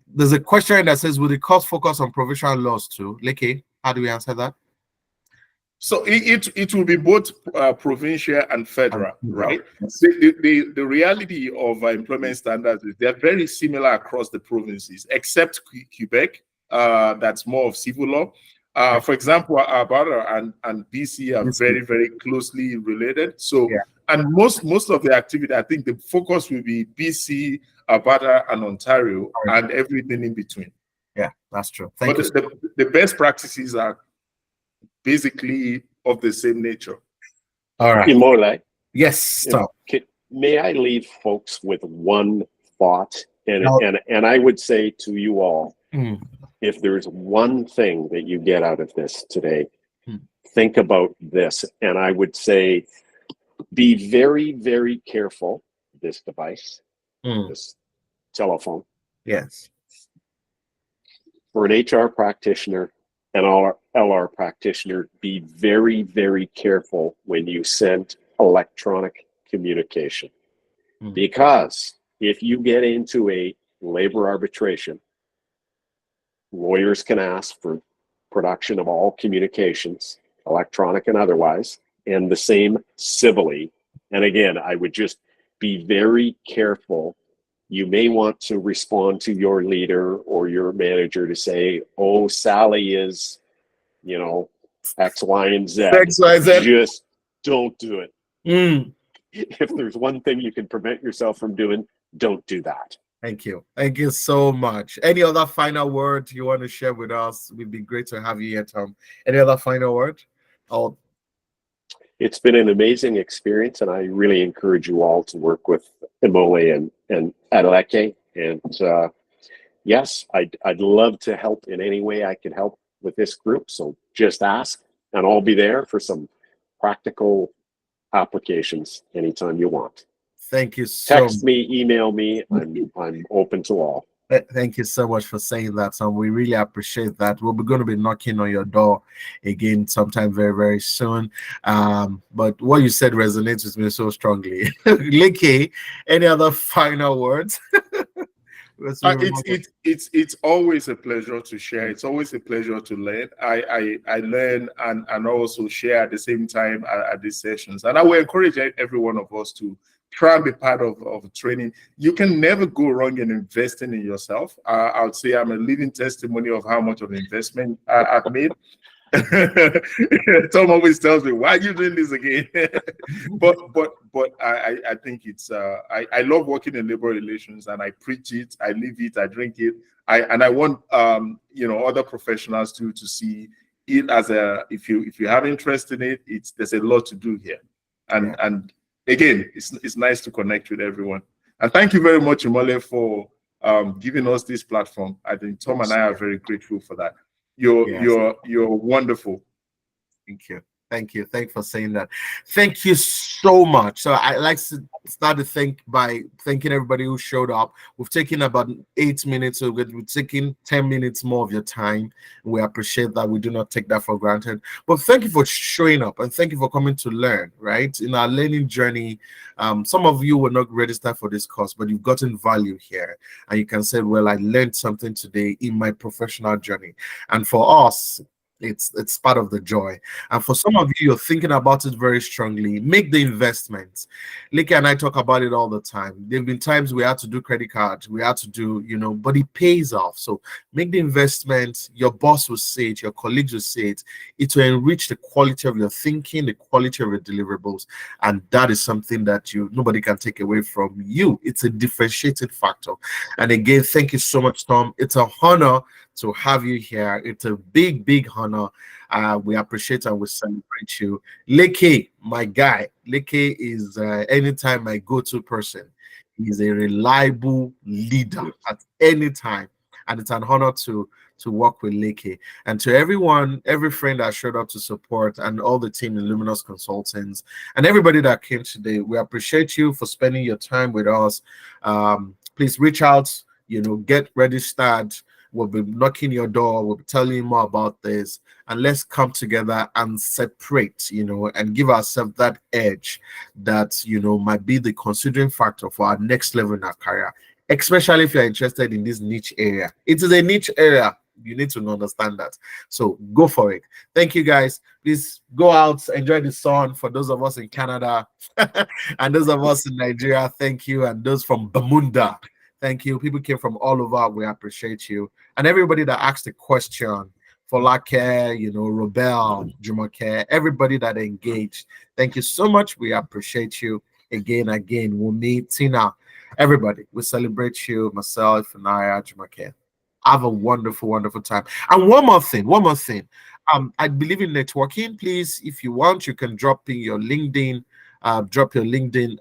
There's a question that says, will the court focus on provincial laws too? Leke, how do we answer that? So it will be both provincial and federal, right? The reality of employment standards is they're very similar across the provinces, except Quebec, that's more of civil law. For example, Alberta and BC are very, very closely related. So, and most of the activity, I think the focus will be BC, Alberta, and Ontario, and everything in between. Yeah, that's true. But the best practices are basically of the same nature. All right. Imole. Yes. Stop. May I leave folks with one thought? And I would say to you all, if there's one thing that you get out of this today, think about this. And I would say, be very, very careful, this device, this telephone, Yes. For an HR practitioner and LR practitioner, be very, very careful when you send electronic communication. Because if you get into a labor arbitration, lawyers can ask for production of all communications, electronic and otherwise, and the same civilly. And again, I would just be very careful. You may want to respond to your leader or your manager to say, oh, Sally is, you know, X, Y, and Z. X, Y, Z. Just don't do it. Mm. If there's one thing you can prevent yourself from doing, don't do that. Thank you. Thank you so much. Any other final word you want to share with us? It'd be great to have you here, Tom. Any other final word? Oh, it's been an amazing experience, and I really encourage you all to work with Imole and Adeleke. And yes, I'd love to help in any way I can help with this group. So just ask, and I'll be there for some practical applications anytime you want. thank you so Text me, email me. I'm open to all. Thank you so much for saying that, Tom. We really appreciate that. We're going to be knocking on your door again sometime very, very soon. But what you said resonates with me so strongly. Leke, any other final words? It's always a pleasure to share. It's always a pleasure to learn. I learn and also share at the same time at these sessions. And I will encourage every one of us to try and be part of training. You can never go wrong in investing in yourself. I would say I'm a living testimony of how much of an investment I've made. Tom always tells me, "Why are you doing this again?" but I think it's I love working in labor relations, and I preach it, I live it, I drink it. I want other professionals to see it as a if you have interest in it, there's a lot to do here, and again, it's nice to connect with everyone. And thank you very much, Imole, for giving us this platform. I think Tom and I are very grateful for that. You're wonderful. Thank you. Thank you. Thank you for saying that. Thank you so much. So I like to start to think by thanking everybody who showed up. We've taken about 8 minutes, so we're taking 10 minutes more of your time. We appreciate that. We do not take that for granted. But thank you for showing up, and thank you for coming to learn, right? In our learning journey, some of you were not registered for this course, but you've gotten value here. And you can say, well, I learned something today in my professional journey. And for us, it's part of the joy. And for some of you, you're thinking about it very strongly. Make the investments. Leke and I talk about it all the time. There have been times we had to do credit cards, we had to do, but it pays off. So make the investment. Your boss will say it, your colleagues will say it. It will enrich the quality of your thinking, the quality of your deliverables. And that is something that nobody can take away from you. It's a differentiated factor. And again, thank you so much, Tom. It's an honor to have you here. It's a big, big honor. We appreciate and we celebrate you. Leke, my guy. Leke is anytime my go-to person. He's a reliable leader at any time. And it's an honor to work with Leke. And to everyone, every friend that showed up to support, and all the team in Luminous Consultants, and everybody that came today, we appreciate you for spending your time with us. Please reach out, get registered. We'll be knocking your door. We'll be telling you more about this. And let's come together and separate, and give ourselves that edge that, might be the considering factor for our next level in our career, especially if you're interested in this niche area. It is a niche area. You need to understand that. So go for it. Thank you, guys. Please go out, enjoy the sun for those of us in Canada and those of us in Nigeria. Thank you. And those from Bermuda. Thank you. People came from all over. We appreciate you. And everybody that asked a question, Folake, Robel, Jumoke, everybody that engaged. Thank you so much. We appreciate you. Again, Wumi, Tina, everybody. We celebrate you, myself, and Jumoke. Have a wonderful, wonderful time. And one more thing. I believe in networking. Please, if you want, you can drop in your LinkedIn, drop your name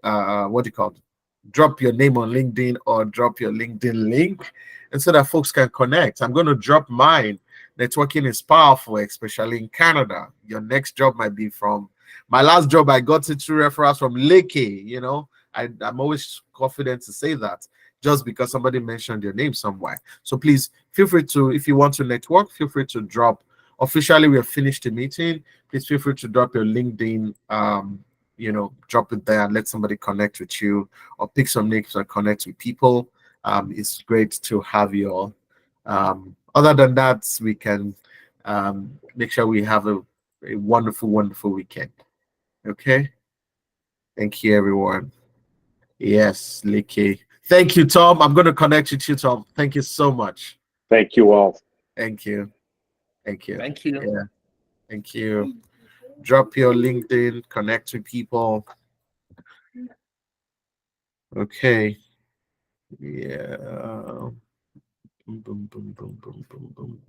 on LinkedIn, or drop your LinkedIn link, and so that folks can connect. I'm going to drop mine. Networking is powerful, especially in Canada. Your next job might be from my last job. I got it through referrals from Leke. I'm always confident to say that. just because somebody mentioned your name somewhere. So please feel free to, if you want to network, feel free to drop. Officially, we have finished the meeting. Please feel free to drop your LinkedIn, drop it there and let somebody connect with you, or pick some names and connect with people. It's great to have you all. Other than that, we can make sure we have a wonderful, wonderful weekend. Okay. Thank you, everyone. Yes, Licky. Thank you, Tom. I'm going to connect with you, Tom. Thank you so much. Thank you all. Thank you. Thank you. Thank you. Yeah. Thank you. Drop your LinkedIn, connect with people. Okay. Yeah. Boom, boom, boom, boom, boom, boom, boom.